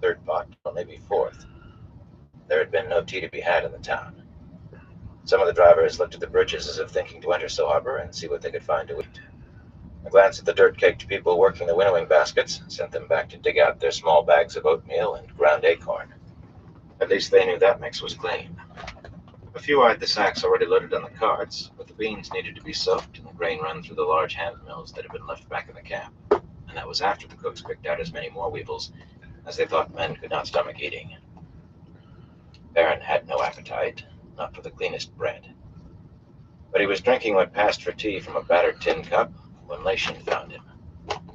third pot, or maybe fourth. There had been no tea to be had in the town. Some of the drivers looked at the bridges as if thinking to enter So Harbor and see what they could find to eat. A glance at the dirt-caked people working the winnowing baskets sent them back to dig out their small bags of oatmeal and ground acorn. At least they knew that mix was clean. A few eyed the sacks already loaded on the carts, but the beans needed to be soaked and the grain run through the large hand mills that had been left back in the camp, and that was after the cooks picked out as many more weevils as they thought men could not stomach eating. Baron had no appetite, not for the cleanest bread. But he was drinking what passed for tea from a battered tin cup when Lation found him.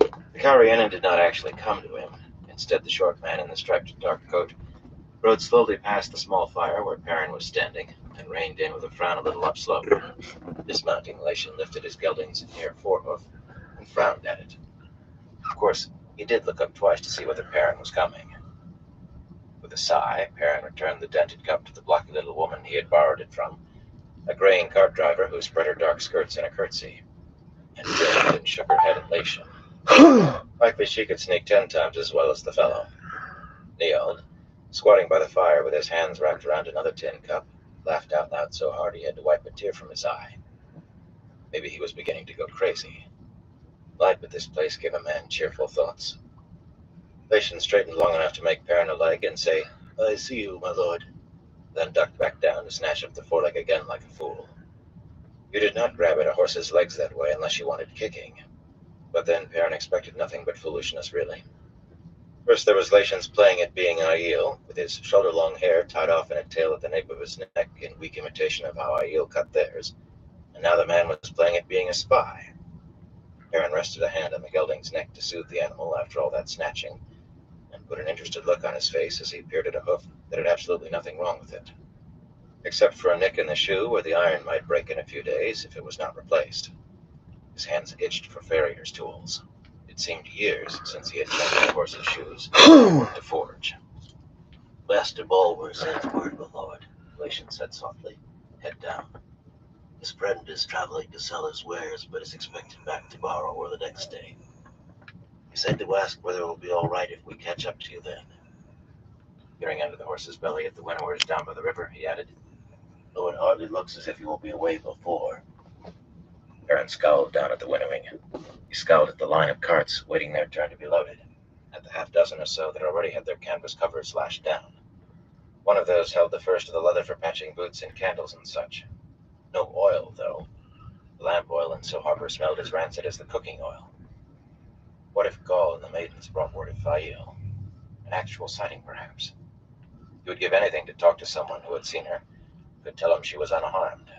The Carianan did not actually come to him. Instead, the short man in the striped dark coat rode slowly past the small fire where Perrin was standing and reined in with a frown a little upslope. Dismounting, Lation lifted his gelding's near forehoof and frowned at it. Of course, he did look up twice to see whether Perrin was coming. With a sigh, Perrin returned the dented cup to the blocky little woman he had borrowed it from, a graying cart driver who spread her dark skirts in a curtsy, and grinned and shook her head at Lation. Likely she could sneak 10 times as well as the fellow. Neild, squatting by the fire with his hands wrapped around another tin cup, laughed out loud so hard he had to wipe a tear from his eye. Maybe he was beginning to go crazy. Life at this place gave a man cheerful thoughts. Lation straightened long enough to make Perrin a leg and say, "I see you, my lord," then ducked back down to snatch up the foreleg again like a fool. You did not grab at a horse's legs that way unless you wanted kicking. But then Perrin expected nothing but foolishness, really. First there was Lation's playing at being Aiel, with his shoulder-long hair tied off in a tail at the nape of his neck in weak imitation of how Aiel cut theirs, and now the man was playing at being a spy. Perrin rested a hand on the gelding's neck to soothe the animal after all that snatching, and put an interested look on his face as he peered at a hoof that had absolutely nothing wrong with it, except for a nick in the shoe where the iron might break in a few days if it was not replaced. His hands itched for farrier's tools. It seemed years since he had changed the horse's shoes to forge. "Best of all were his word, my lord," Lation said softly, head down. "His friend is traveling to sell his wares, but is expected back tomorrow or the next day. He said to ask whether it will be all right if we catch up to you then." Peering under the horse's belly at the winnowers down by the river, he added, "Though it hardly looks as if he will be away before." Perrin scowled down at the winnowing. He scowled at the line of carts waiting their turn to be loaded, at the half-dozen or so that already had their canvas covers lashed down. One of those held the first of the leather for patching boots and candles and such. No oil, though. The lamp oil in So Harbor smelled as rancid as the cooking oil. What if Gaul and the maidens brought word of Fail? An actual sighting, perhaps. He would give anything to talk to someone who had seen her, could tell him she was unharmed.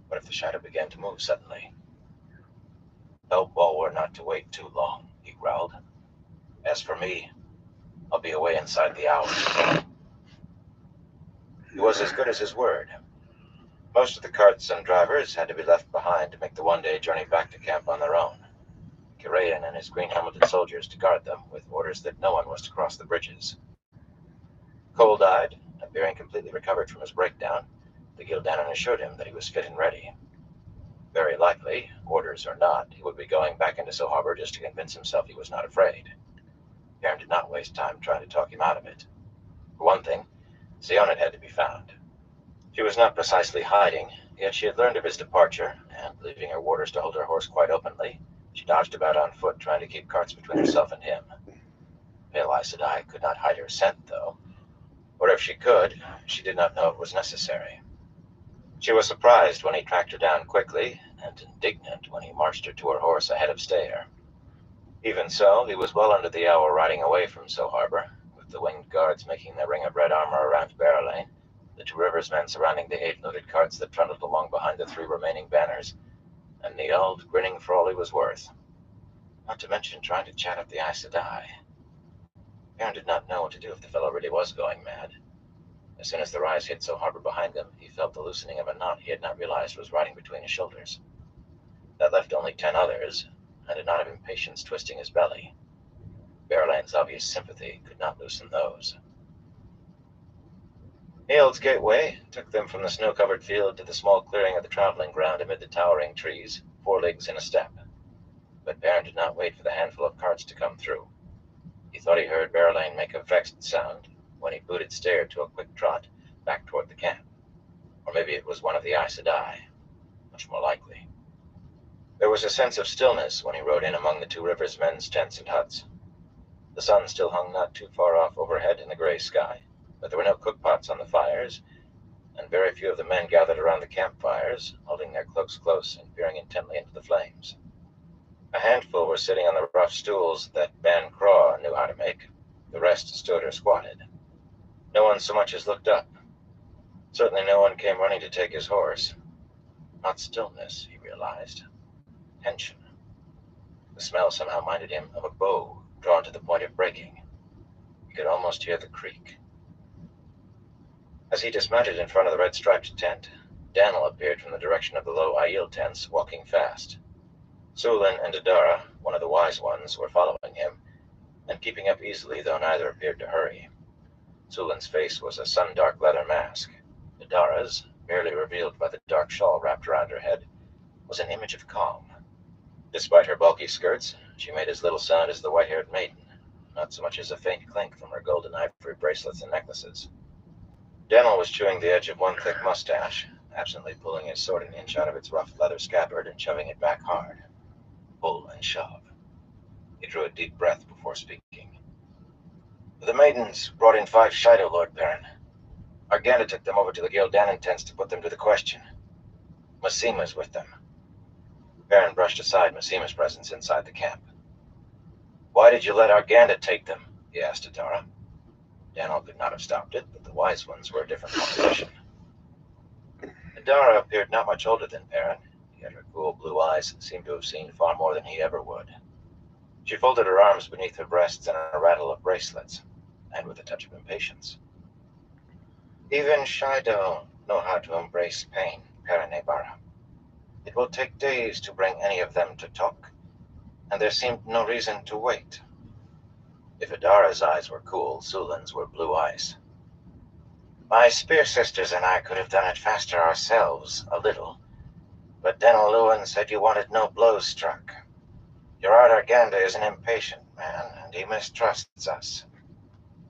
What if the shadow began to move suddenly? "Tell Bulwer not to wait too long," he growled. "As for me, I'll be away inside the hour." He was as good as his word. Most of the carts and drivers had to be left behind to make the one-day journey back to camp on their own. Kirayan and his green-helmeted soldiers to guard them, with orders that no one was to cross the bridges. Cold-eyed, appearing completely recovered from his breakdown, the Gildanon assured him that he was fit and ready. Very likely, orders or not, he would be going back into So Harbor just to convince himself he was not afraid. Perrin did not waste time trying to talk him out of it. For one thing, Xioned had to be found. She was not precisely hiding, yet she had learned of his departure, and, leaving her warders to hold her horse quite openly, she dodged about on foot trying to keep carts between herself and him. Pale Aes Sedai could not hide her scent, though, or if she could, she did not know it was necessary. She was surprised when he tracked her down quickly, and indignant when he marched her to her horse ahead of Stayer. Even so, he was well under the hour riding away from So Harbor, with the winged guards making their ring of red armor around Barrelane, the 2 Rivers men surrounding the 8 loaded carts that trundled along behind the 3 remaining banners, and Neild grinning for all he was worth. Not to mention trying to chat up the Aes Sedai. Perrin did not know what to do if the fellow really was going mad. As soon as the rise hit So Harbor behind him, he felt the loosening of a knot he had not realized was riding between his shoulders. That left only 10 others, and a knot of impatience twisting his belly. Barrelane's obvious sympathy could not loosen those. Neild's gateway took them from the snow-covered field to the small clearing of the traveling ground amid the towering trees, 4 leagues in a step. But Perrin did not wait for the handful of carts to come through. He thought he heard Berylane make a vexed sound when he booted Stair to a quick trot back toward the camp. Or maybe it was one of the Aes Sedai. Much more likely. There was a sense of stillness when he rode in among the Two Rivers men's tents and huts. The sun still hung not too far off overhead in the gray sky, but there were no cookpots on the fires, and very few of the men gathered around the campfires, holding their cloaks close and peering intently into the flames. A handful were sitting on the rough stools that Ban Craw knew how to make. The rest stood or squatted. No one so much as looked up. Certainly no one came running to take his horse. Not stillness, he realized. Tension. The smell somehow minded him of a bow drawn to the point of breaking. He could almost hear the creak. As he dismounted in front of the red-striped tent, Daniel appeared from the direction of the low Aiel tents, walking fast. Sulin and Adara, one of the wise ones, were following him, and keeping up easily, though neither appeared to hurry. Sulin's face was a sun-dark leather mask. Adara's, merely revealed by the dark shawl wrapped around her head, was an image of calm. Despite her bulky skirts, she made as little sound as the white-haired maiden, not so much as a faint clink from her golden ivory bracelets and necklaces. Daniel was chewing the edge of one thick mustache, absently pulling his sword an inch out of its rough leather scabbard and shoving it back hard. Pull and shove. He drew a deep breath before speaking. The maidens brought in 5 Shido, Lord Perrin. Arganda took them over to the Gildanan tents to put them to the question. Massima's with them. Perrin brushed aside Massima's presence inside the camp. Why did you let Arganda take them? He asked Adara. Daniel could not have stopped it, but the wise ones were a different proposition. Adara appeared not much older than Perrin, yet her cool blue eyes seemed to have seen far more than he ever would. She folded her arms beneath her breasts in a rattle of bracelets, and with a touch of impatience. Even Shido know how to embrace pain, Perrin Ebara. It will take days to bring any of them to talk, and there seemed no reason to wait. If Adara's eyes were cool, Sulin's were blue ice. My spear sisters and I could have done it faster ourselves, a little, but Denel Lewin said you wanted no blows struck. Gerard Arganda is an impatient man, and he mistrusts us.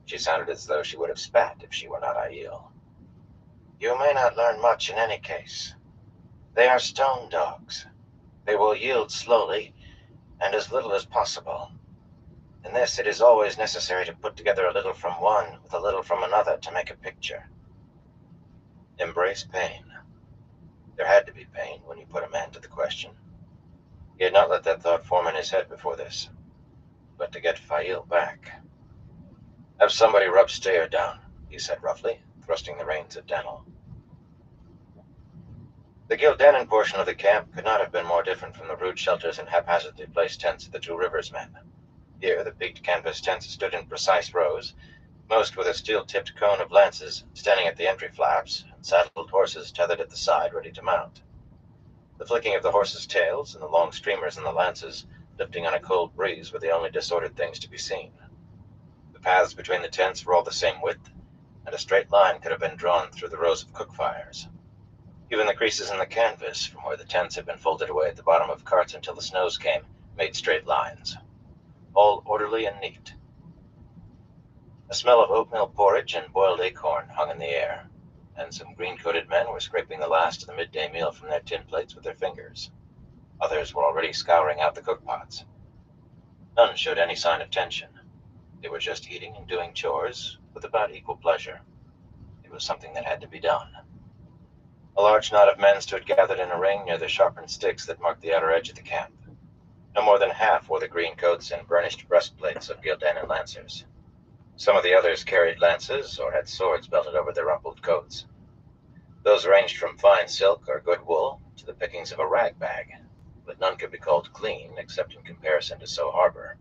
She sounded as though she would have spat if she were not Aiel. You may not learn much in any case. They are stone dogs. They will yield slowly, and as little as possible. In this, it is always necessary to put together a little from one with a little from another to make a picture. Embrace pain. There had to be pain when you put a man to the question. He had not let that thought form in his head before this. But to get Fail back... Have somebody rub Stayer down, he said roughly, thrusting the reins at Daniel. The Gildanan portion of the camp could not have been more different from the rude shelters and haphazardly placed tents of the Two Rivers men. Here, the peaked canvas tents stood in precise rows, most with a steel-tipped cone of lances standing at the entry flaps, and saddled horses tethered at the side ready to mount. The flicking of the horses' tails and the long streamers in the lances lifting on a cold breeze were the only disordered things to be seen. The paths between the tents were all the same width, and a straight line could have been drawn through the rows of cook fires. Even the creases in the canvas, from where the tents had been folded away at the bottom of carts until the snows came, made straight lines. All orderly and neat. A smell of oatmeal porridge and boiled acorn hung in the air, and some green-coated men were scraping the last of the midday meal from their tin plates with their fingers. Others were already scouring out the cookpots. None showed any sign of tension. They were just eating and doing chores with about equal pleasure. It was something that had to be done. A large knot of men stood gathered in a ring near the sharpened sticks that marked the outer edge of the camp. No more than half wore the green coats and burnished breastplates of Gildanan lancers. Some of the others carried lances or had swords belted over their rumpled coats. Those ranged from fine silk or good wool to the pickings of a rag bag, but none could be called clean except in comparison to So Harbor.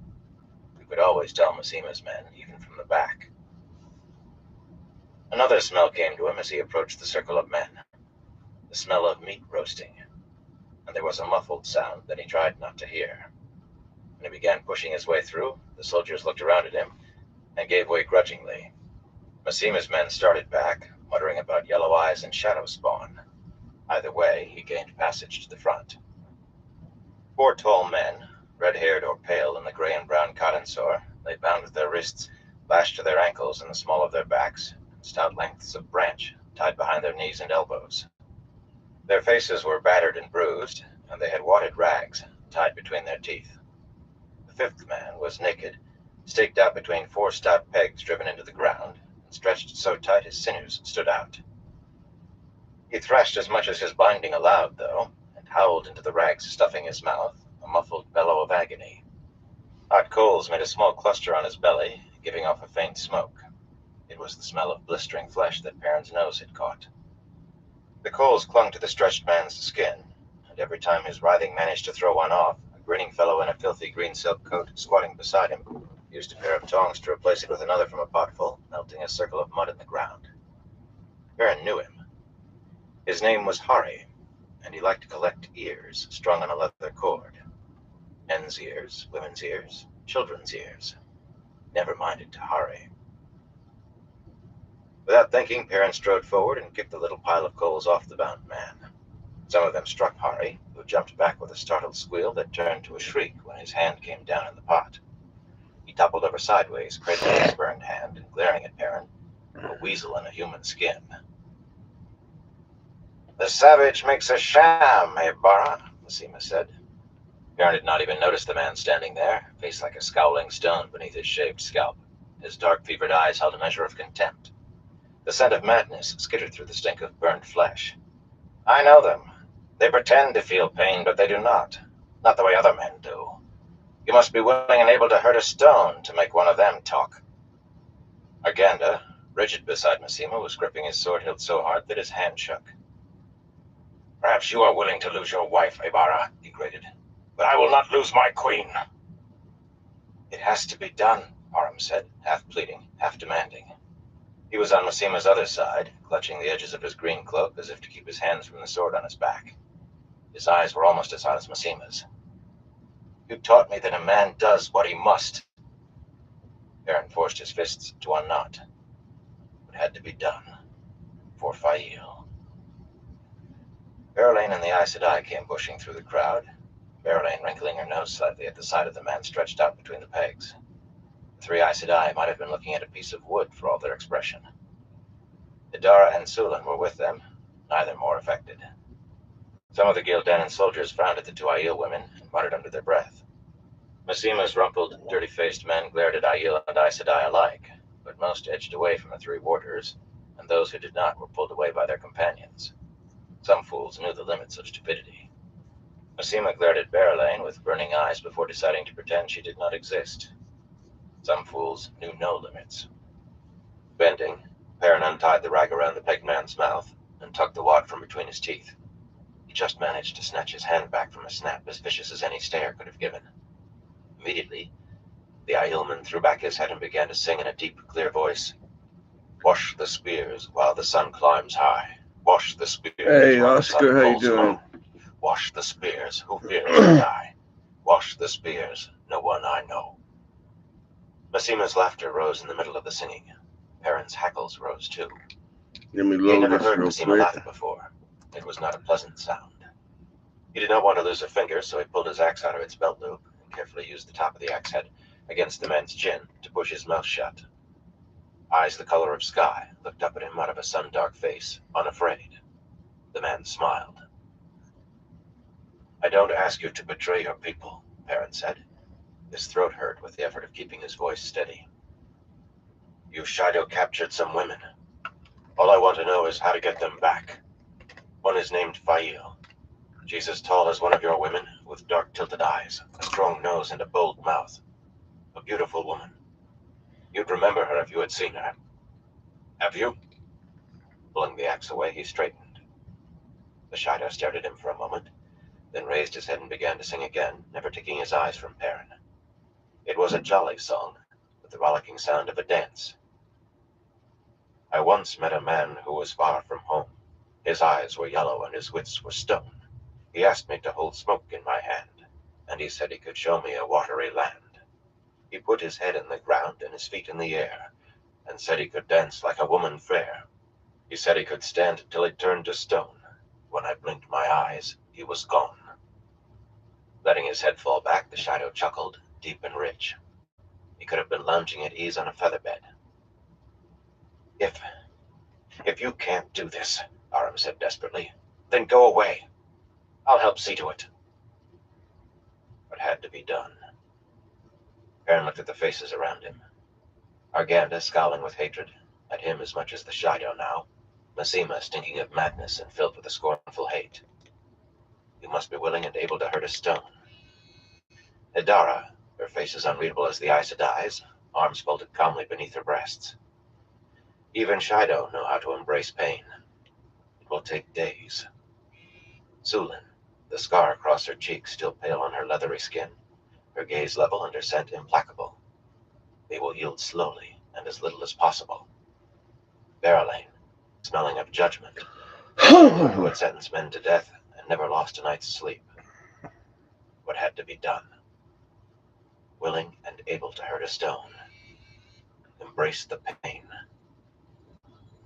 You could always tell Massima's men, even from the back. Another smell came to him as he approached the circle of men. The smell of meat roasting, and there was a muffled sound that he tried not to hear. When he began pushing his way through, the soldiers looked around at him and gave way grudgingly. Massima's men started back, muttering about yellow eyes and shadow spawn. Either way, he gained passage to the front. 4 tall men, Red-haired or pale in the gray and brown cotton sore, they bound at their wrists, lashed to their ankles and the small of their backs, stout lengths of branch tied behind their knees and elbows. Their faces were battered and bruised, and they had wadded rags tied between their teeth. The fifth man was naked, staked out between four stout pegs driven into the ground, and stretched so tight his sinews stood out. He thrashed as much as his binding allowed, though, and howled into the rags, stuffing his mouth, a muffled bellow of agony. Hot coals made a small cluster on his belly, giving off a faint smoke. It was the smell of blistering flesh that Perrin's nose had caught. The coals clung to the stretched man's skin, and every time his writhing managed to throw one off, a grinning fellow in a filthy green silk coat, squatting beside him, used a pair of tongs to replace it with another from a potful, melting a circle of mud in the ground. Perrin knew him. His name was Hari, and he liked to collect ears strung on a leather cord. Men's ears, women's ears, children's ears. Never minded to Hari. Without thinking, Perrin strode forward and kicked the little pile of coals off the bound man. Some of them struck Hari, who jumped back with a startled squeal that turned to a shriek when his hand came down in the pot. He toppled over sideways, cradling his burned hand and glaring at Perrin, a weasel in a human skin. "The savage makes a sham, Bara," Masima said. Perrin had not even noticed the man standing there, face like a scowling stone beneath his shaved scalp. His dark, fevered eyes held a measure of contempt. The scent of madness skittered through the stink of burned flesh. "I know them. They pretend to feel pain, but they do not. Not the way other men do. You must be willing and able to hurt a stone to make one of them talk." Arganda, rigid beside Masima, was gripping his sword hilt so hard that his hand shook. "Perhaps you are willing to lose your wife, Ibarra," he grated. "But I will not lose my queen." "It has to be done," Aram said, half pleading, half demanding. He was on Masima's other side, clutching the edges of his green cloak as if to keep his hands from the sword on his back. His eyes were almost as hot as Masima's. "You taught me that a man does what he must." Perrin forced his fists to unknot. It had to be done. For Fail. Berylane and the Aes Sedai came bushing through the crowd, Berylane wrinkling her nose slightly at the sight of the man stretched out between the pegs. The three Aes Sedai might have been looking at a piece of wood for all their expression. Idara and Sulan were with them, neither more affected. Some of the Gildanan soldiers frowned at the two Aiel women and muttered under their breath. Masima's rumpled, dirty-faced men glared at Aiel and Aes Sedai alike, but most edged away from the three warders, and those who did not were pulled away by their companions. Some fools knew the limits of stupidity. Masima glared at Berylane with burning eyes before deciding to pretend she did not exist. Some fools knew no limits. Bending, Perrin untied the rag around the pegged man's mouth and tugged the wad from between his teeth. He just managed to snatch his hand back from a snap as vicious as any stare could have given. Immediately, the Aielman threw back his head and began to sing in a deep, clear voice. "Wash the spears while the sun climbs high. Wash the spears Hey, while Oscar, the sun how you falls doing? low. Wash the spears who fear to die. Wash the spears, no one I know." Masima's laughter rose in the middle of the singing. Perrin's hackles rose too. Let me He had load never this heard real Masima quick. laugh before. It was not a pleasant sound. He did not want to lose a finger, so he pulled his axe out of its belt loop and carefully used the top of the axe head against the man's chin to push his mouth shut. Eyes the color of sky looked up at him out of a sun-dark face, unafraid. The man smiled. "I don't ask you to betray your people," Perrin said. His throat hurt with the effort of keeping his voice steady. "You shadow-captured some women. All I want to know is how to get them back. One is named Fail. She's as tall as one of your women, with dark tilted eyes, a strong nose, and a bold mouth. A beautiful woman. You'd remember her if you had seen her. Have you?" Pulling the axe away, he straightened. The shadow stared at him for a moment, then raised his head and began to sing again, never taking his eyes from Perrin. It was a jolly song, with the rollicking sound of a dance. "I once met a man who was far from home. His eyes were yellow and his wits were stone. He asked me to hold smoke in my hand, and he said he could show me a watery land. He put his head in the ground and his feet in the air, and said he could dance like a woman fair. He said he could stand till he turned to stone. When I blinked my eyes, he was gone." Letting his head fall back, the shadow chuckled, deep and rich. He could have been lounging at ease on a featherbed. If you can't do this, Aram said desperately, then go away. I'll help see to it. What had to be done? Perrin looked at the faces around him. Arganda scowling with hatred, at him as much as the shadow now. Masima stinking of madness and filled with a scornful hate. You must be willing and able to hurt a stone. Idara, her face as unreadable as the Aes Sedai's, arms folded calmly beneath her breasts. Even Shido know how to embrace pain. It will take days. Sulin, the scar across her cheek still pale on her leathery skin, her gaze level and her scent implacable. They will yield slowly and as little as possible. Barrelane, smelling of judgment, who had sentenced men to death and never lost a night's sleep. What had to be done? Willing and able to hurt a stone. Embrace the pain.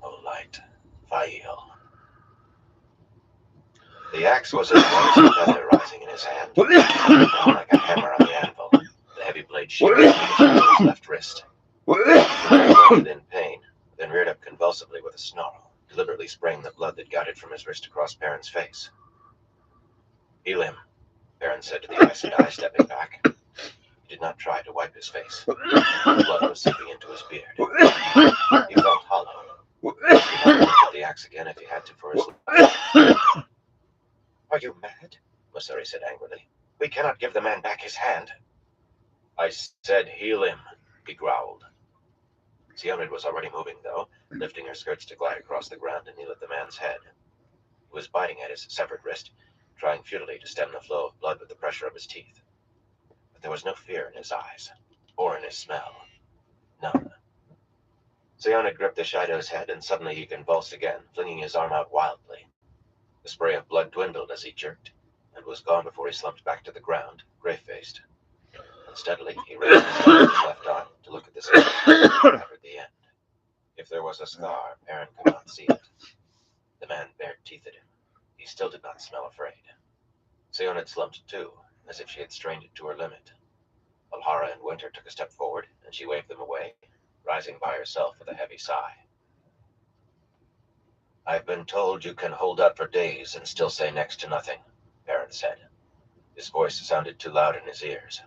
O light, Fail. The axe was as white as a feather rising in his hand, down like a hammer on the anvil, the heavy blade shearing into his left wrist. He grunted in pain, then reared up convulsively with a snarl, deliberately spraying the blood that gouted from his wrist across Perrin's face. Heal him, Perrin said to the Aes Sedai, stepping back. He did not try to wipe his face. The blood was seeping into his beard. He felt hollow. He might lift the axe again if he had to for his life. Are you mad? Masuri said angrily. We cannot give the man back his hand. I said heal him, he growled. Sionid was already moving, though, lifting her skirts to glide across the ground and kneel at the man's head. He was biting at his severed wrist, trying futilely to stem the flow of blood with the pressure of his teeth. But there was no fear in his eyes, or in his smell. None. Sionid gripped the Shidow's head, and suddenly he convulsed again, flinging his arm out wildly. The spray of blood dwindled as he jerked, and was gone before he slumped back to the ground, gray-faced. Unsteadily, he raised his hand with his left arm to look at the scar that covered the end. If there was a scar, Perrin could not see it. The man bared teeth at him. He still did not smell afraid. Sionid slumped too, as if she had strained it to her limit. Alhara and Winter took a step forward, and she waved them away, rising by herself with a heavy sigh. I've been told you can hold out for days and still say next to nothing, Perrin said. His voice sounded too loud in his ears.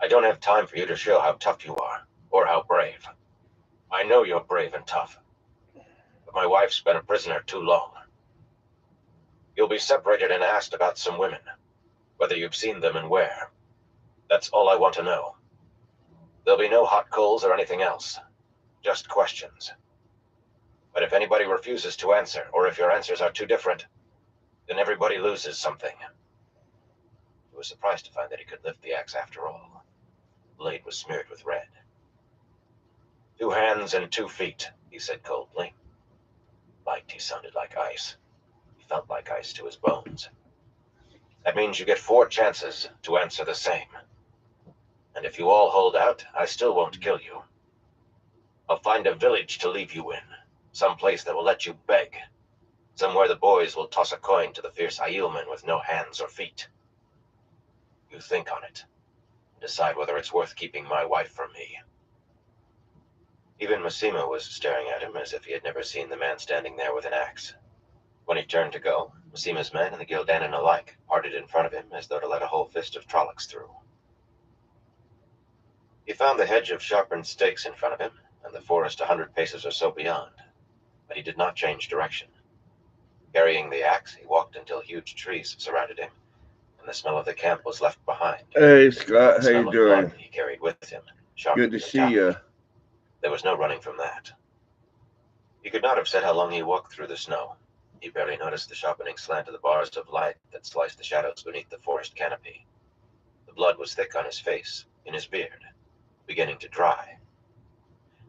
I don't have time for you to show how tough you are, or how brave. I know you're brave and tough, but my wife's been a prisoner too long. You'll be separated and asked about some women, whether you've seen them and where. That's all I want to know. There'll be no hot coals or anything else, just questions. But if anybody refuses to answer, or if your answers are too different, then everybody loses something. He was surprised to find that he could lift the axe after all. The blade was smeared with red. 2 hands and 2 feet, he said coldly. Light, he sounded like ice. He felt like ice to his bones. That means you get 4 chances to answer the same. And if you all hold out, I still won't kill you. I'll find a village to leave you in. Some place that will let you beg. Somewhere the boys will toss a coin to the fierce Aielman with no hands or feet. You think on it, and decide whether it's worth keeping my wife from me. Even Masima was staring at him as if he had never seen the man standing there with an axe. When he turned to go, Masima's men and the Gildanan alike parted in front of him as though to let a whole fist of Trollocs through. He found the hedge of sharpened stakes in front of him, and the forest 100 paces or so beyond. But he did not change direction. Carrying the axe, he walked until huge trees surrounded him, and the smell of the camp was left behind. Hey, Scott, how you doing? He carried with him. Good to see you. There was no running from that. He could not have said how long he walked through the snow. He barely noticed the sharpening slant of the bars of light that sliced the shadows beneath the forest canopy. The blood was thick on his face, in his beard, beginning to dry.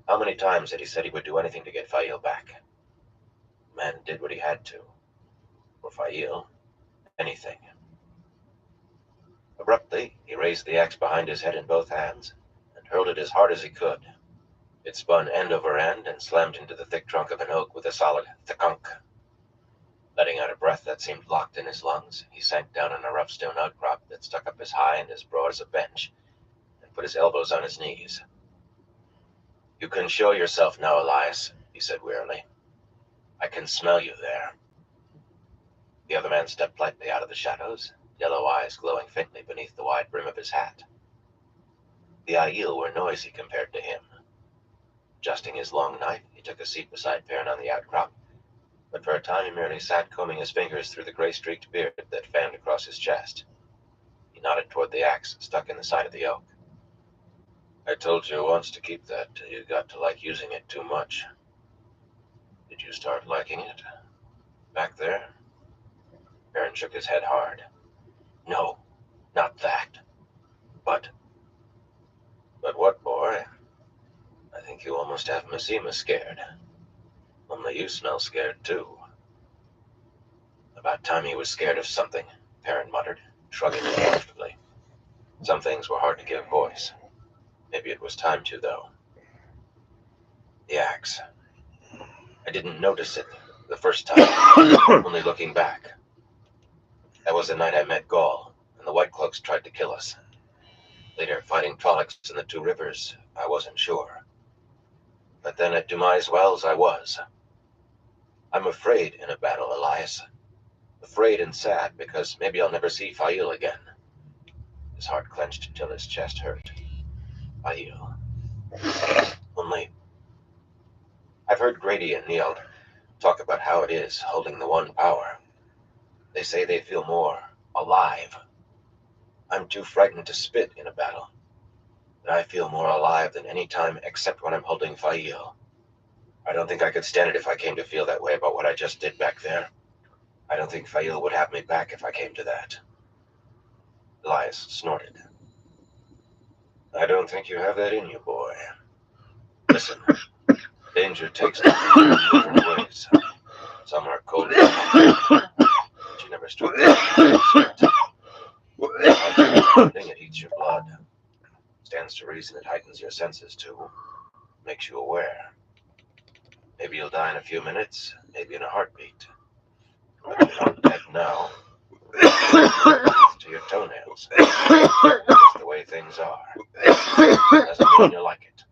How many times had he said he would do anything to get Fail back? The man did what he had to. For Fail, anything. Abruptly, he raised the axe behind his head in both hands and hurled it as hard as he could. It spun end over end and slammed into the thick trunk of an oak with a solid thunk. Letting out a breath that seemed locked in his lungs, he sank down on a rough stone outcrop that stuck up as high and as broad as a bench, and put his elbows on his knees. "You can show yourself now, Elias," he said wearily. "I can smell you there." The other man stepped lightly out of the shadows, yellow eyes glowing faintly beneath the wide brim of his hat. The Aiel were noisy compared to him. Adjusting his long knife, he took a seat beside Perrin on the outcrop, but for a time he merely sat combing his fingers through the gray-streaked beard that fanned across his chest. He nodded toward the axe stuck in the side of the oak. "I told you once to keep that till you got to like using it too much. Did you start liking it? Back there?" Perrin shook his head hard. "No, not that. But what, boy? I think you almost have Massima scared. Only you smell scared, too." "About time he was scared of something," Perrin muttered, shrugging uncomfortably. Some things were hard to give voice. Maybe it was time to, though. The axe. I didn't notice it the first time, only looking back. That was the night I met Gaul, and the White Cloaks tried to kill us. Later, fighting Trollocs in the Two Rivers, I wasn't sure. But then at Dumais Wells, I was. I'm afraid in a battle, Elias. Afraid and sad, because maybe I'll never see Fail again. His heart clenched until his chest hurt. Fail. Only, I've heard Grady and Nield talk about how it is holding the One Power. They say they feel more alive. I'm too frightened to spit in a battle, but I feel more alive than any time except when I'm holding Fail. I don't think I could stand it if I came to feel that way about what I just did back there. I don't think Fail would have me back if I came to that." Elias snorted. "I don't think you have that in you, boy. Listen, danger takes different ways. Some are cold, but you never struck the thing. It eats your blood. Stands to reason it heightens your senses too. Makes you aware. Maybe you'll die in a few minutes, maybe in a heartbeat. But you're not dead now. To your toenails. That's the way things are. Doesn't mean you like it."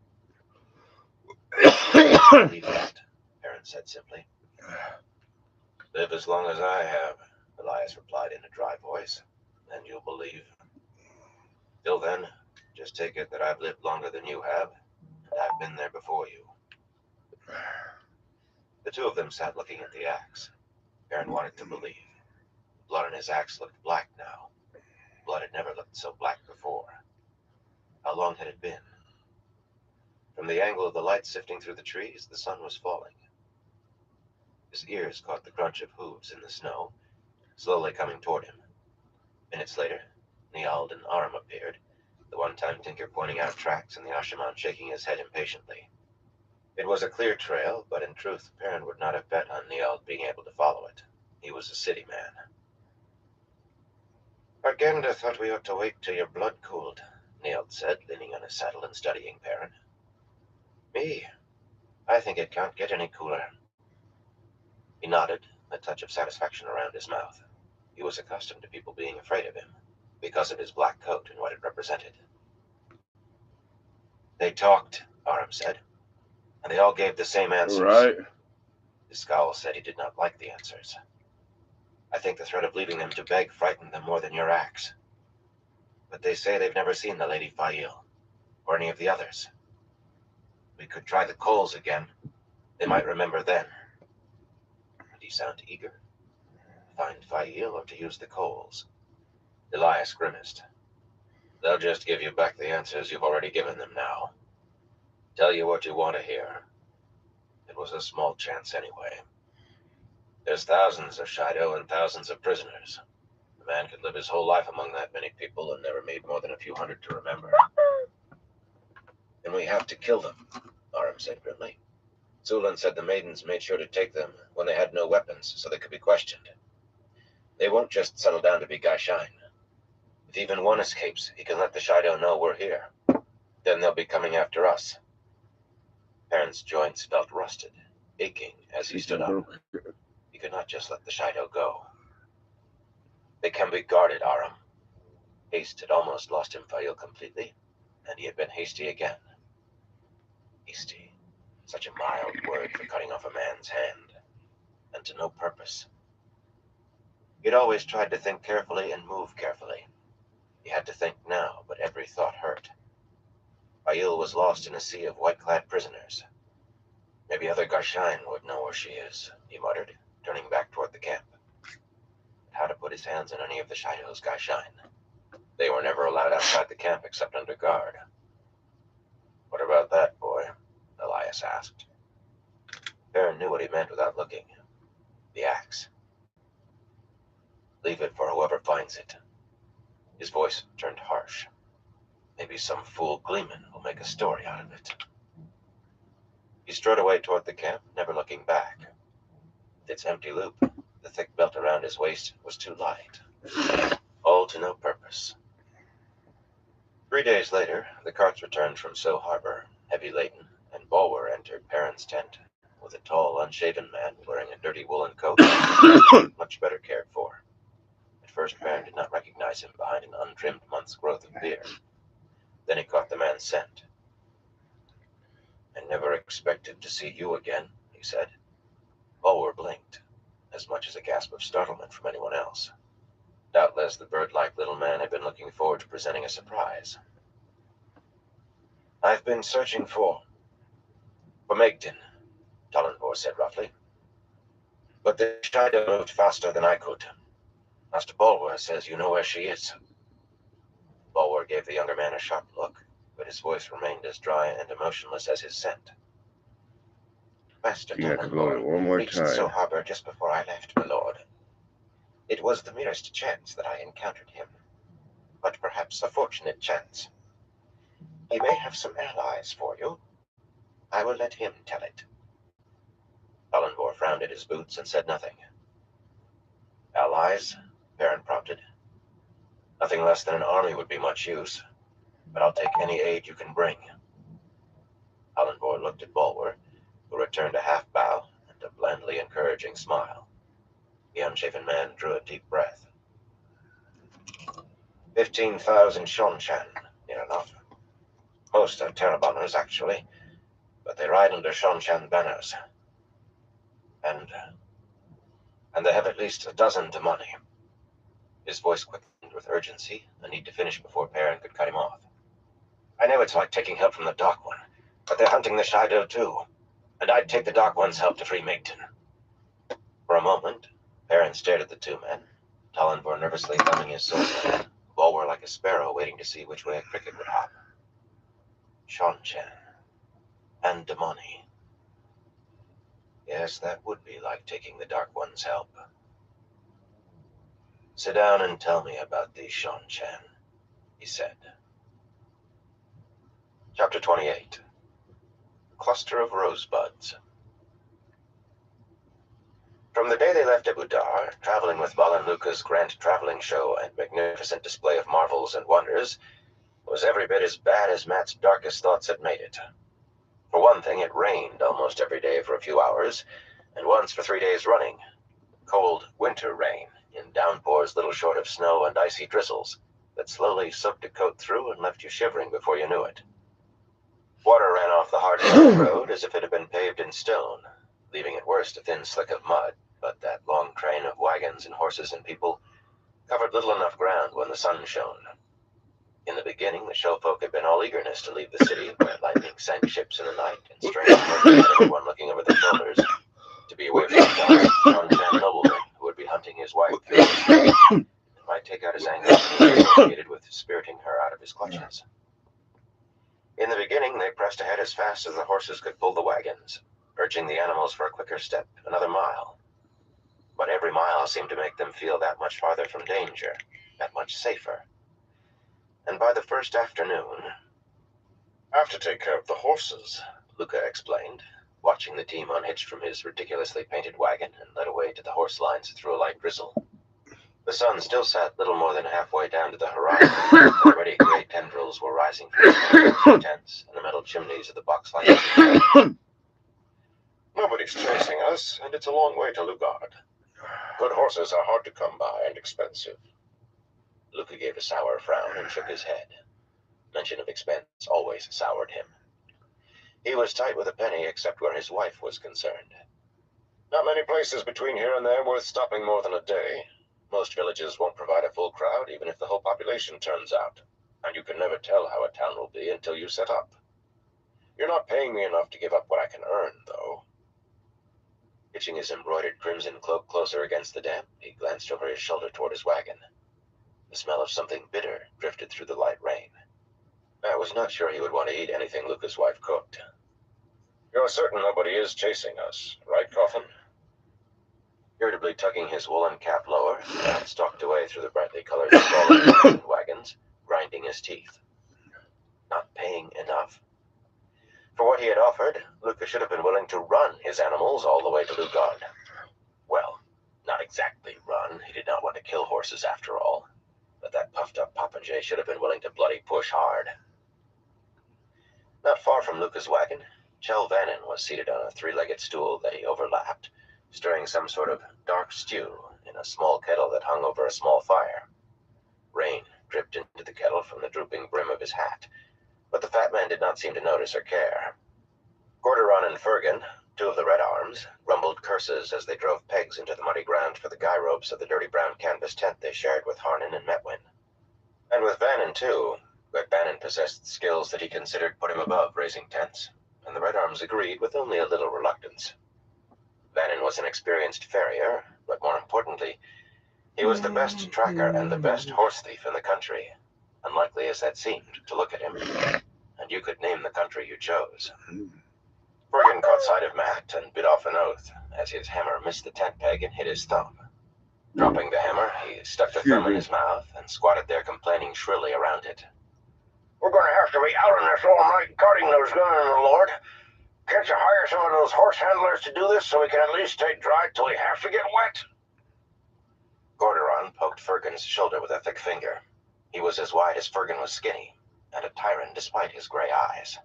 "I believe that," Perrin said simply. "Live as long as I have," Elias replied in a dry voice, "and you'll believe. Till then, just take it that I've lived longer than you have, and I've been there before you." The two of them sat looking at the axe. Perrin wanted to believe. The blood on his axe looked black now. Blood had never looked so black before. How long had it been? From the angle of the light sifting through the trees, the sun was falling. His ears caught the crunch of hooves in the snow, slowly coming toward him. Minutes later, Niald and Aram appeared, the one-time tinker pointing out tracks and the Ashaman shaking his head impatiently. It was a clear trail, but in truth, Perrin would not have bet on Niald being able to follow it. He was a city man. "Argenda thought we ought to wait till your blood cooled," Niald said, leaning on his saddle and studying Perrin. "Me? I think it can't get any cooler." He nodded, a touch of satisfaction around his mouth. He was accustomed to people being afraid of him, because of his black coat and what it represented. "They talked," Aram said, "and they all gave the same answers." Right. His scowl said he did not like the answers. "I think the threat of leaving them to beg frightened them more than your axe. But they say they've never seen the Lady Fail, or any of the others. We could try the coals again. They might remember then." Did he sound eager? Find Fail or to use the coals? Elias grimaced. "They'll just give you back the answers you've already given them now. Tell you what you want to hear. It was a small chance anyway. There's thousands of Shido and thousands of prisoners. A man could live his whole life among that many people and never meet more than a few hundred to remember. And we have to kill them," Aram said grimly. "Sulan said the maidens made sure to take them when they had no weapons so they could be questioned. They won't just settle down to be Gaishain. If even one escapes, he can let the Shido know we're here. Then they'll be coming after us." Perrin's joints felt rusted, aching as he stood up. He could not just let the Shido go. "They can be guarded, Aram. Haste had almost lost him Fail completely, and he had been hasty again. Hasty. Such a mild word for cutting off a man's hand, and to no purpose. He had always tried to think carefully and move carefully. He had to think now, but every thought hurt. Fail was lost in a sea of white-clad prisoners. Maybe other Gashain would know where she is, he muttered, turning back toward the camp. How to put his hands on any of the Shido's Gashain? They were never allowed outside the camp except under guard. What about that, boy? Elias asked. Perrin knew what he meant without looking. The axe. Leave it for whoever finds it. His voice turned harsh. Maybe some fool gleeman will make a story out of it. He strode away toward the camp, never looking back. With its empty loop, the thick belt around his waist was too light. All to no purpose. 3 days later, the carts returned from So Harbor, heavy laden, and Bulwer entered Perrin's tent with a tall, unshaven man wearing a dirty woolen coat, much better cared for. At first, Perrin did not recognize him behind an untrimmed month's growth of beard. Then he caught the man's scent. I never expected to see you again, he said. Bulwer blinked, as much as a gasp of startlement from anyone else. Doubtless the bird-like little man had been looking forward to presenting a surprise. I've been searching for Megden, Talonvor said roughly. But the Shido moved faster than I could. Master Bulwer says you know where she is. Bulwer gave the younger man a sharp look, but his voice remained as dry and emotionless as his scent. Master You have to load it one more reached time. So Harbor just before I left, my lord. It was the merest chance that I encountered him, but perhaps a fortunate chance. He may have some allies for you. I will let him tell it. Talonvor frowned at his boots and said nothing. Allies? Perrin prompted. Nothing less than an army would be much use, but I'll take any aid you can bring. Talonvor looked at Bulwer, who returned a half-bow and a blandly encouraging smile. The unshaven man drew a deep breath. 15,000 Shonchan, near enough. Most are Terrabonners, actually, but they ride under Shonchan banners. And they have at least a dozen Damani. His voice quickened with urgency, a need to finish before Perrin could cut him off. I know it's like taking help from the Dark One, but they're hunting the Shido too, and I'd take the Dark One's help to free Megden. For a moment, Perrin stared at the two men, Talonvor nervously thumbing his sword, Bulwer like a sparrow waiting to see which way a cricket would hop. Shonchan. And Damani. Yes, that would be like taking the Dark One's help. Sit down and tell me about these Shonchan, he said. Chapter 28. Cluster of Rosebuds. From the day they left Abu Dar, traveling with Balan Luka's grand traveling show and magnificent display of marvels and wonders, was every bit as bad as Matt's darkest thoughts had made it. For one thing, it rained almost every day for a few hours, and once for 3 days running. Cold winter rain, in downpours little short of snow and icy drizzles, that slowly soaked a coat through and left you shivering before you knew it. Water ran off the hard road as if it had been paved in stone, leaving at worst a thin slick of mud, but that long train of wagons and horses and people covered little enough ground when the sun shone. In the beginning, the show folk had been all eagerness to leave the city where lightning sank ships in the night and strange had everyone looking over their shoulders, to be away from the Shonchan nobleman who would be hunting his wife and might take out his anger associated with spiriting her out of his clutches. In the beginning, they pressed ahead as fast as the horses could pull the wagons, urging the animals for a quicker step, another mile. But every mile seemed to make them feel that much farther from danger, that much safer. And by the first afternoon... I have to take care of the horses, Luka explained, watching the team unhitched from his ridiculously painted wagon and led away to the horse lines through a light drizzle. The sun still sat little more than halfway down to the horizon. Already gray tendrils were rising from the tents and the metal chimneys of the box-like. Nobody's chasing us, and it's a long way to Lugard. Good horses are hard to come by and expensive. Luca gave a sour frown and shook his head. Mention of expense always soured him. He was tight with a penny except where his wife was concerned. Not many places between here and there worth stopping more than a day. Most villages won't provide a full crowd even if the whole population turns out, and you can never tell how a town will be until you set up. You're not paying me enough to give up what I can earn, though. Hitching his embroidered crimson cloak closer against the damp, he glanced over his shoulder toward his wagon. The smell of something bitter drifted through the light rain. Matt was not sure he would want to eat anything Luca's wife cooked. You're certain nobody is chasing us, right, Coffin? Irritably tugging his woolen cap lower, Matt stalked away through the brightly colored sprawling wagons, grinding his teeth. Not paying enough. For what he had offered, Luca should have been willing to run his animals all the way to Lugard. Well, not exactly run. He did not want to kill horses after all. But that puffed-up popinjay should have been willing to bloody push hard. Not far from Luca's wagon, Chell Vannon was seated on a three-legged stool they overlapped, stirring some sort of dark stew in a small kettle that hung over a small fire. Rain dripped into the kettle from the drooping brim of his hat, but the fat man did not seem to notice or care. Gorderon and Fergan, two of the Red Arms, rumbled curses as they drove pegs into the muddy ground for the guy ropes of the dirty brown canvas tent they shared with Harnan and Metwin. And with Vannon, too, but Vannon possessed skills that he considered put him above raising tents, and the Red Arms agreed with only a little reluctance. Vannon was an experienced farrier, but more importantly, he was the best tracker and the best horse thief in the country, unlikely as that seemed to look at him. And you could name the country you chose. Fergan caught sight of Matt and bit off an oath as his hammer missed the tent peg and hit his thumb. Dropping the hammer, he stuck the thumb in his mouth and squatted there complaining shrilly around it. We're going to have to be out on this all night guarding those guns, Lord. Can't you hire some of those horse handlers to do this so we can at least stay dry till we have to get wet? Gorderon poked Fergan's shoulder with a thick finger. He was as wide as Fergan was skinny, and a tyrant despite his gray eyes.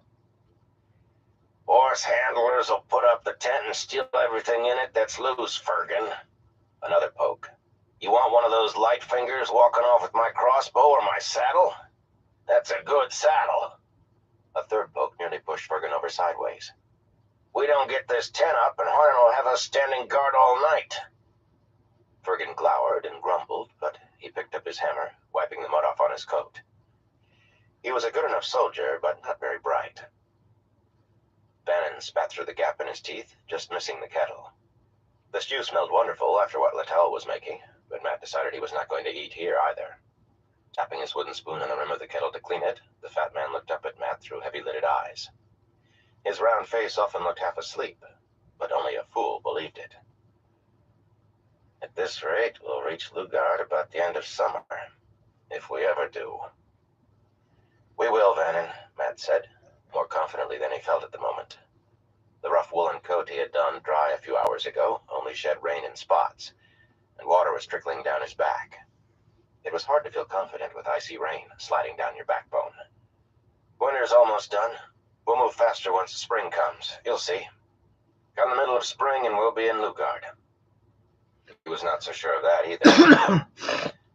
Horse handlers will put up the tent and steal everything in it that's loose, Fergan. Another poke. You want one of those light fingers walking off with my crossbow or my saddle? That's a good saddle. A third poke nearly pushed Fergan over sideways. We don't get this tent up and Harnan will have us standing guard all night. Fergan glowered and grumbled, but he picked up his hammer, wiping the mud off on his coat. He was a good enough soldier, but not very bright. Vannon spat through the gap in his teeth, just missing the kettle. The stew smelled wonderful after what Littell was making, but Matt decided he was not going to eat here either. Tapping his wooden spoon on the rim of the kettle to clean it, the fat man looked up at Matt through heavy-lidded eyes. His round face often looked half asleep, but only a fool believed it. At this rate, we'll reach Lugard about the end of summer, if we ever do. We will, Vannon, Matt said, more confidently than he felt at the moment. The rough woolen coat he had donned dry a few hours ago only shed rain in spots, and water was trickling down his back. It was hard to feel confident with icy rain sliding down your backbone. Winter's almost done. We'll move faster once spring comes. You'll see. Come the middle of spring and we'll be in Lugard. He was not so sure of that either.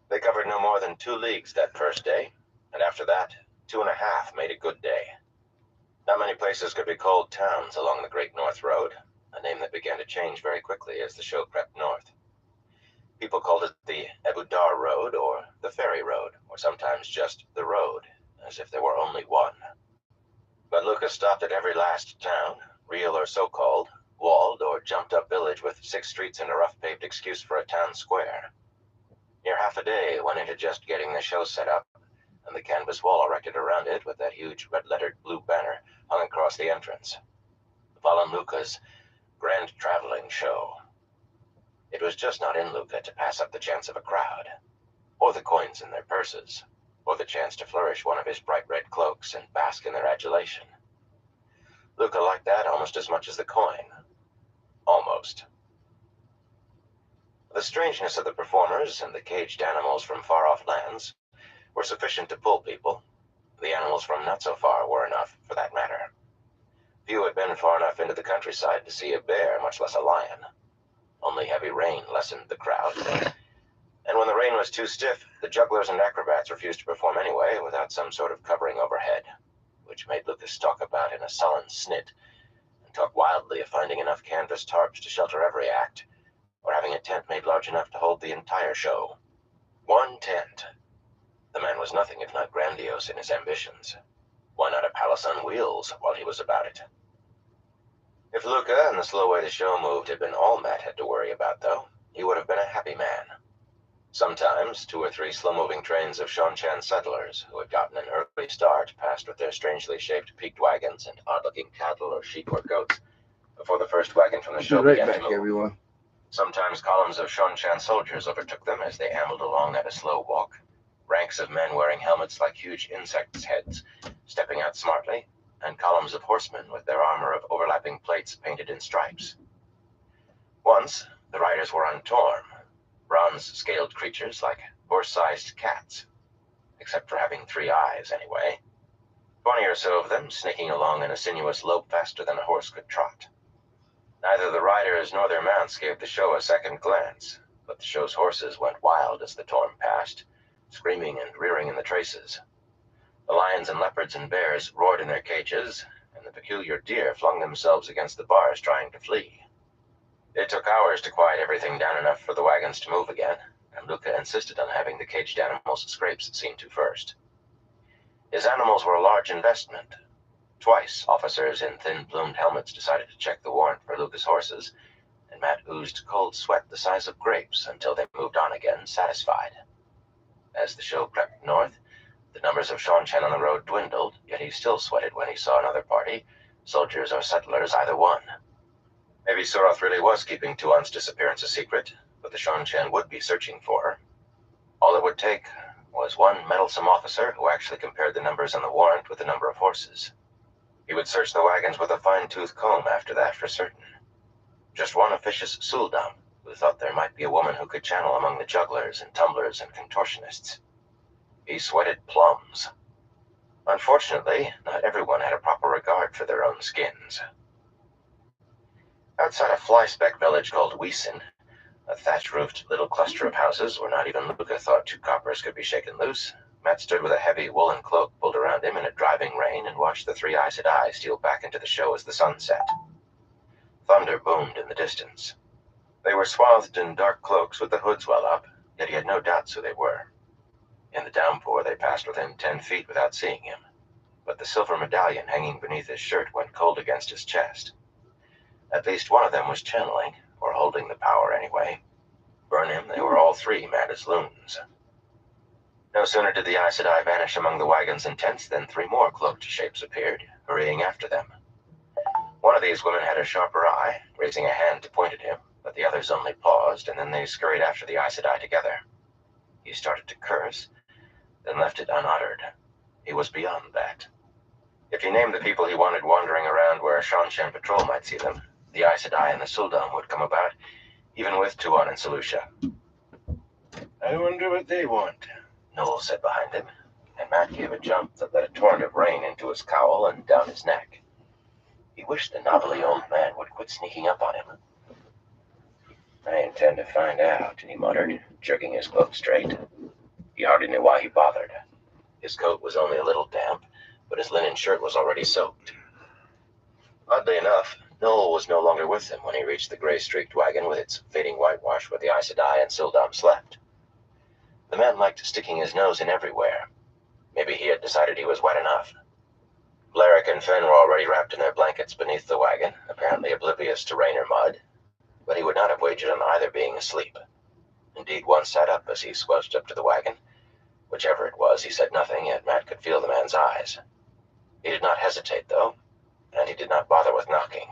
They covered no more than 2 leagues that first day, and after that, 2.5 made a good day. Not many places could be called towns along the Great North Road, a name that began to change very quickly as the show crept north. People called it the Ebudar Road or the Ferry Road, or sometimes just the road, as if there were only one. But Lucas stopped at every last town, real or so-called, walled or jumped-up village with 6 streets and a rough-paved excuse for a town square. Near half a day went into just getting the show set up, and the canvas wall erected around it with that huge red-lettered blue banner hung across the entrance. Valon Luca's Grand Traveling Show. It was just not in Luca to pass up the chance of a crowd, or the coins in their purses, or the chance to flourish one of his bright red cloaks and bask in their adulation. Luca liked that almost as much as the coin. Almost. The strangeness of the performers and the caged animals from far-off lands were sufficient to pull people. The animals from not so far were enough, for that matter. Few had been far enough into the countryside to see a bear, much less a lion. Only heavy rain lessened the crowd. And when the rain was too stiff, the jugglers and acrobats refused to perform anyway without some sort of covering overhead, which made Lucas talk about in a sullen snit and talk wildly of finding enough canvas tarps to shelter every act, or having a tent made large enough to hold the entire show. One tent. The man was nothing if not grandiose in his ambitions. Why not a palace on wheels while he was about it? If Luca and the slow way the show moved had been all Matt had to worry about, though, he would have been a happy man. Sometimes 2 or 3 slow-moving trains of Shanchan settlers who had gotten an early start passed with their strangely shaped peaked wagons and odd-looking cattle or sheep or goats before the first wagon from the show began to move. Everyone. Sometimes columns of Shanchan soldiers overtook them as they ambled along at a slow walk, ranks of men wearing helmets like huge insects' heads, stepping out smartly, and columns of horsemen with their armor of overlapping plates painted in stripes. Once, the riders were on Torm, bronze-scaled creatures like horse-sized cats, except for having 3 eyes anyway. 20 or so of them snaking along in a sinuous lope faster than a horse could trot. Neither the riders nor their mounts gave the show a second glance, but the show's horses went wild as the Torm passed, screaming and rearing in the traces. The lions and leopards and bears roared in their cages, and the peculiar deer flung themselves against the bars trying to flee. It took hours to quiet everything down enough for the wagons to move again, and Luca insisted on having the caged animals' scrapes seen to first. His animals were a large investment. Twice, officers in thin-plumed helmets decided to check the warrant for Luca's horses, and Matt oozed cold sweat the size of grapes until they moved on again, satisfied. As the show crept north, the numbers of Shanchan on the road dwindled, yet he still sweated when he saw another party, soldiers or settlers, either one. Maybe Soroth really was keeping Tuan's disappearance a secret, but the Shanchan would be searching for her. All it would take was one meddlesome officer who actually compared the numbers on the warrant with the number of horses. He would search the wagons with a fine-tooth comb after that for certain. Just one officious Suldam who thought there might be a woman who could channel among the jugglers and tumblers and contortionists. He sweated plums. Unfortunately, not everyone had a proper regard for their own skins. Outside a fly-speck village called Wiesen, a thatch-roofed little cluster of houses where not even Luca thought 2 coppers could be shaken loose, Matt stood with a heavy woolen cloak pulled around him in a driving rain and watched the 3 Aes Sedai steal back into the show as the sun set. Thunder boomed in the distance. They were swathed in dark cloaks with the hoods well up, yet he had no doubts who they were. In the downpour, they passed within 10 feet without seeing him, but the silver medallion hanging beneath his shirt went cold against his chest. At least one of them was channeling, or holding the power anyway. Burn him, they were all 3 mad as loons. No sooner did the Aes Sedai vanish among the wagons and tents than 3 more cloaked shapes appeared, hurrying after them. One of these women had a sharper eye, raising a hand to point at him, but the others only paused, and then they scurried after the Aes Sedai together. He started to curse, then left it unuttered. He was beyond that. If he named the people he wanted wandering around where a Shanchan patrol might see them, the Aes Sedai and the Suldam would come about, even with Tuan and Selucia. "I wonder what they want," Noel said behind him, and Matt gave a jump that let a torrent of rain into his cowl and down his neck. He wished the knobbly old man would quit sneaking up on him. "I intend to find out," he muttered, jerking his cloak straight. He hardly knew why he bothered. His coat was only a little damp, but his linen shirt was already soaked. Oddly enough, Noel was no longer with him when he reached the gray-streaked wagon with its fading whitewash where the Aes Sedai and Suldam slept. The man liked sticking his nose in everywhere. Maybe he had decided he was wet enough. Blarick and Finn were already wrapped in their blankets beneath the wagon, apparently oblivious to rain or mud, but he would not have wagered on either being asleep. Indeed, one sat up as he squelched up to the wagon. Whichever it was, he said nothing, yet Matt could feel the man's eyes. He did not hesitate, though, and he did not bother with knocking.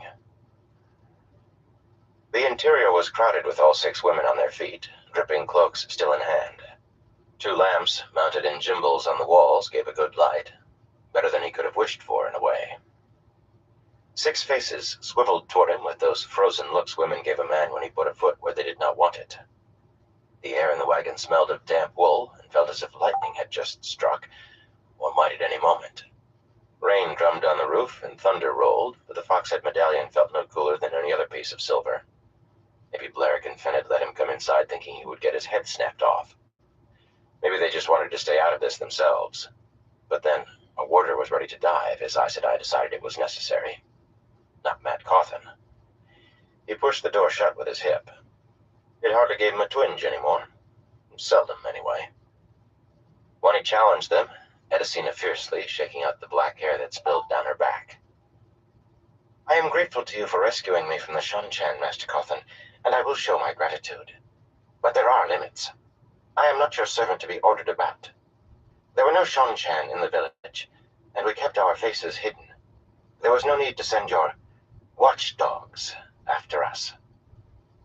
The interior was crowded with all 6 women on their feet, dripping cloaks still in hand. 2 lamps, mounted in gimbals on the walls, gave a good light, better than he could have wished for in a way. 6 faces swiveled toward him with those frozen looks women gave a man when he put a foot where they did not want it. The air in the wagon smelled of damp wool and felt as if lightning had just struck, or might at any moment. Rain drummed on the roof and thunder rolled, but the foxhead medallion felt no cooler than any other piece of silver. Maybe Blarick and Finn had let him come inside thinking he would get his head snapped off. Maybe they just wanted to stay out of this themselves. But then, a warder was ready to die if his Aes Sedai decided it was necessary. Not Matt Cawthon. He pushed the door shut with his hip. It hardly gave him a twinge anymore. Seldom, anyway. When he challenged them, Edicina fiercely, shaking out the black hair that spilled down her back. I am grateful to you for rescuing me from the Shan-Chan, Master Cawthon, and I will show my gratitude. But there are limits. I am not your servant to be ordered about. There were no Shan-Chan in the village, and we kept our faces hidden. There was no need to send your watchdogs after us.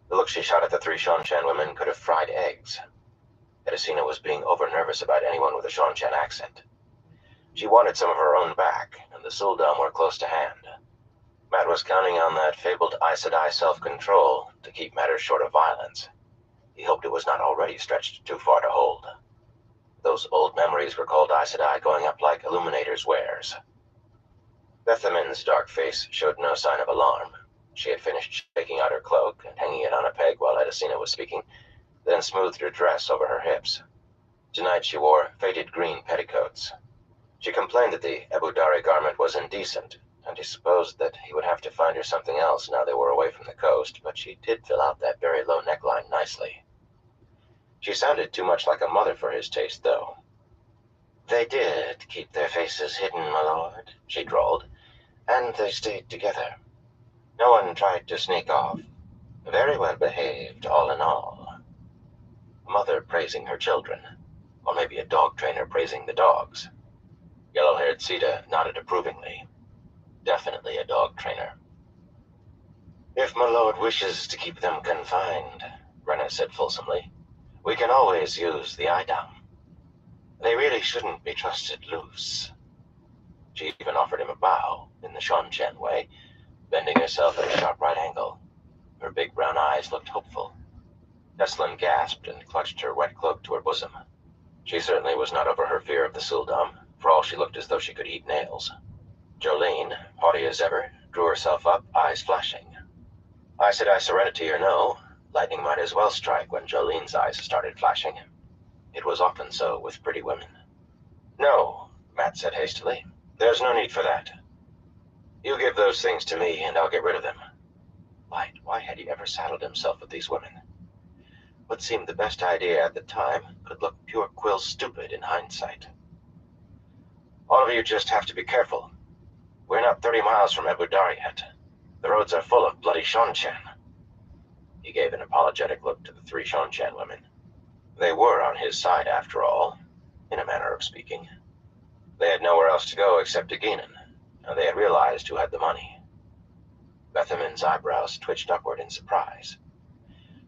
The look she shot at the 3 Shan-Chan women could have fried eggs. Edicina was being over-nervous about anyone with a Shan-Chan accent. She wanted some of her own back, and the Suldam were close to hand. Matt was counting on that fabled Aes Sedai self-control to keep matters short of violence. He hoped it was not already stretched too far to hold. Those old memories recalled Aes Sedai going up like illuminators' wares. Bethamin's dark face showed no sign of alarm. She had finished shaking out her cloak and hanging it on a peg while Edicina was speaking, then smoothed her dress over her hips. Tonight she wore faded green petticoats. She complained that the Abu Dari garment was indecent, and he supposed that he would have to find her something else now they were away from the coast, but she did fill out that very low neckline nicely. She sounded too much like a mother for his taste, though. They did keep their faces hidden, my lord, she drawled, and they stayed together. No one tried to sneak off. Very well behaved, all in all. A mother praising her children, or maybe a dog trainer praising the dogs. Yellow-haired Sita nodded approvingly. Definitely a dog trainer. If my lord wishes to keep them confined, Brenna said fulsomely, we can always use the Idam. They really shouldn't be trusted loose. She even offered him a bow, in the Shan-Chan way, bending herself at a sharp right angle. Her big brown eyes looked hopeful. Estlin gasped and clutched her wet cloak to her bosom. She certainly was not over her fear of the Suldam. For all she looked as though she could eat nails. Jolene, haughty as ever, drew herself up, eyes flashing. Aes Sedai serenity or no, lightning might as well strike when Jolene's eyes started flashing. It was often so with pretty women. No, Matt said hastily. There's no need for that. You give those things to me, and I'll get rid of them. Why had he ever saddled himself with these women? What seemed the best idea at the time could look pure quill stupid in hindsight. All of you just have to be careful. We're not 30 miles from Abu Dar yet. The roads are full of bloody Shan-Chan. He gave an apologetic look to the 3 Shan-Chan women. They were on his side, after all, in a manner of speaking. They had nowhere else to go except to Guinan, and they had realized who had the money. Bethamin's eyebrows twitched upward in surprise.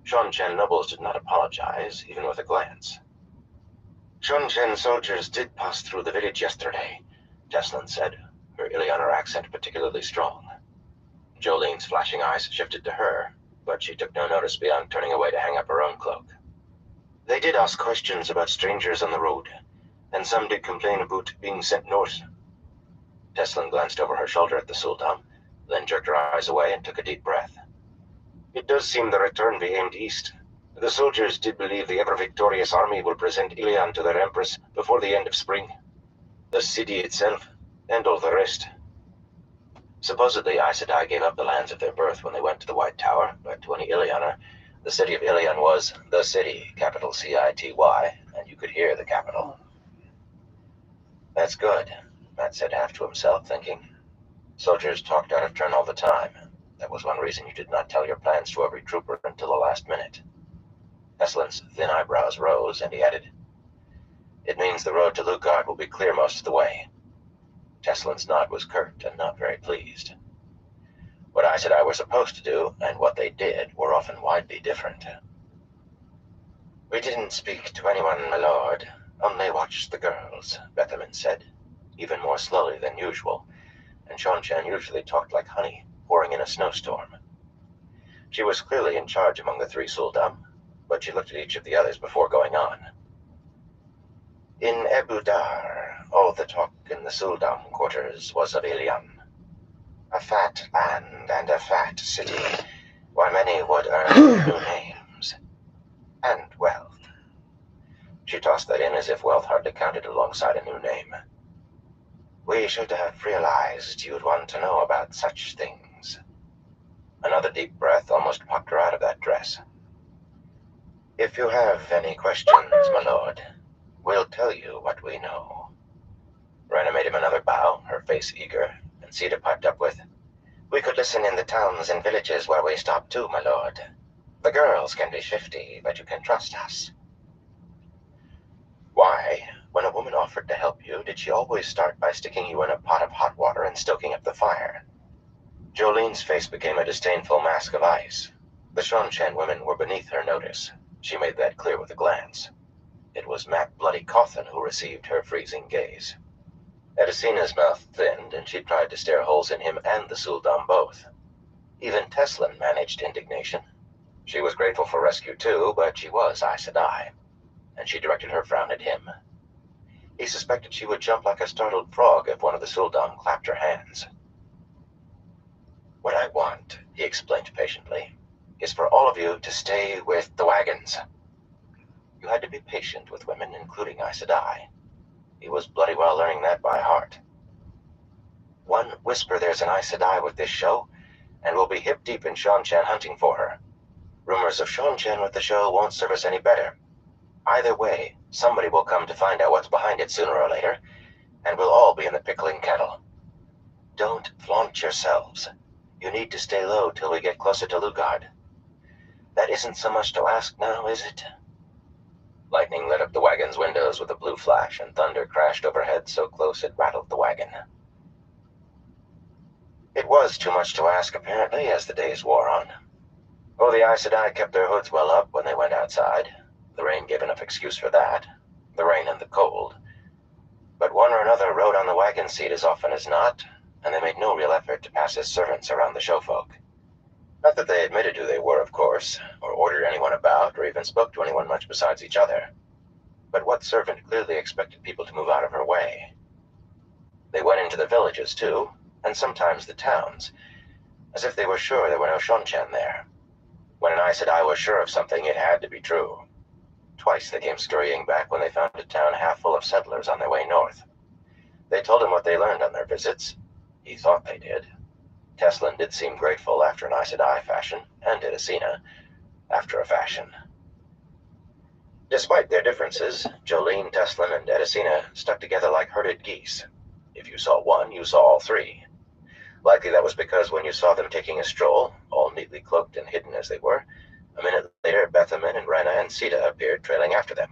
Shan-Chan nobles did not apologize, even with a glance. Shan-Chan soldiers did pass through the village yesterday, Teslin said, her Ilianer accent particularly strong. Jolene's flashing eyes shifted to her, but she took no notice beyond turning away to hang up her own cloak. They did ask questions about strangers on the road, and some did complain about being sent north. Teslin glanced over her shoulder at the Suldam, then jerked her eyes away and took a deep breath. It does seem the return be aimed east. The soldiers did believe the ever-victorious army will present Ilian to their empress before the end of spring. The city itself, and all the rest. Supposedly, Aes Sedai gave up the lands of their birth when they went to the White Tower, but to any Ilianer, the city of Ilian was the city, capital City, and you could hear the capital. That's good, Matt said half to himself, thinking. Soldiers talked out of turn all the time. That was one reason you did not tell your plans to every trooper until the last minute. Eslin's thin eyebrows rose, and he added, It means the road to Lugard will be clear most of the way. Teslin's nod was curt and not very pleased. What Aes Sedai were supposed to do, and what they did, were often widely different. We didn't speak to anyone, my lord. Only watched the girls, Bethamin said, even more slowly than usual, and Shan-Chan usually talked like honey, pouring in a snowstorm. She was clearly in charge among the 3 Suldam, but she looked at each of the others before going on. In Abu Dar, all the talk in the Suldam quarters was of Ilian. A fat land and a fat city, while many would earn new names and wealth. She tossed that in as if wealth hardly counted alongside a new name. We should have realized you'd want to know about such things. Another deep breath almost popped her out of that dress. If you have any questions, my lord, we'll tell you what we know. Rena made him another bow, her face eager, and Sita piped up with, We could listen in the towns and villages where we stop too, my lord. The girls can be shifty, but you can trust us. Why, when a woman offered to help you, did she always start by sticking you in a pot of hot water and stoking up the fire? Jolene's face became a disdainful mask of ice. The Shanshan women were beneath her notice. She made that clear with a glance. It was Matt Bloody Cawthon who received her freezing gaze. Edicina's mouth thinned, and she tried to stare holes in him and the Suldam both. Even Teslin managed indignation. She was grateful for rescue too, but she was Aes Sedai, and she directed her frown at him. He suspected she would jump like a startled frog if one of the Suldam clapped her hands. What I want, he explained patiently, is for all of you to stay with the wagons. You had to be patient with women, including Aes Sedai. He was bloody well learning that by heart. One whisper there's an Aes Sedai with this show, and we'll be hip-deep in Shanshan hunting for her. Rumors of Shanshan with the show won't serve us any better. Either way, somebody will come to find out what's behind it sooner or later, and we'll all be in the pickling kettle. Don't flaunt yourselves. You need to stay low till we get closer to Lugard. That isn't so much to ask now, is it? Lightning lit up the wagon's windows with a blue flash, and thunder crashed overhead so close it rattled the wagon. It was too much to ask, apparently, as the days wore on. Oh, the Aes Sedai kept their hoods well up when they went outside. The rain gave enough excuse for that. The rain and the cold. But one or another rode on the wagon seat as often as not, and they made no real effort to pass as servants around the showfolk. Not that they admitted who they were, of course, or ordered anyone about, or even spoke to anyone much besides each other. But what servant clearly expected people to move out of her way? They went into the villages, too, and sometimes the towns, as if they were sure there were no Shanshan there. When an Aes Sedai was sure of something, it had to be true. Twice they came scurrying back when they found a town half full of settlers on their way north. They told him what they learned on their visits. He thought they did. Teslin did seem grateful after an Aes Sedai fashion, and Edicina after a fashion. Despite their differences, Jolene, Teslin, and Edicina stuck together like herded geese. If you saw one, you saw all three. Likely that was because when you saw them taking a stroll, all neatly cloaked and hidden as they were, a minute later Bethamin and Rena and Sita appeared trailing after them.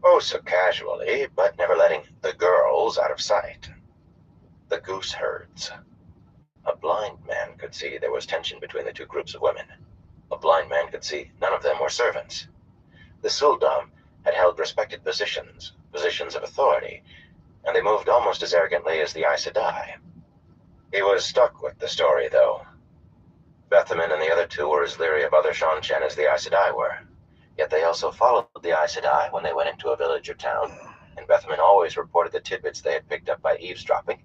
Oh, so casually, but never letting the girls out of sight. The goose herds. A blind man could see there was tension between the two groups of women. A blind man could see none of them were servants. The Suldam had held respected positions of authority, and they moved almost as arrogantly as the Aes Sedai. He was stuck with the story, though. Bethamin and the other two were as leery of other Shanshan as the Aes Sedai were. Yet they also followed the Aes Sedai when they went into a village or town, and Bethamin always reported the tidbits they had picked up by eavesdropping,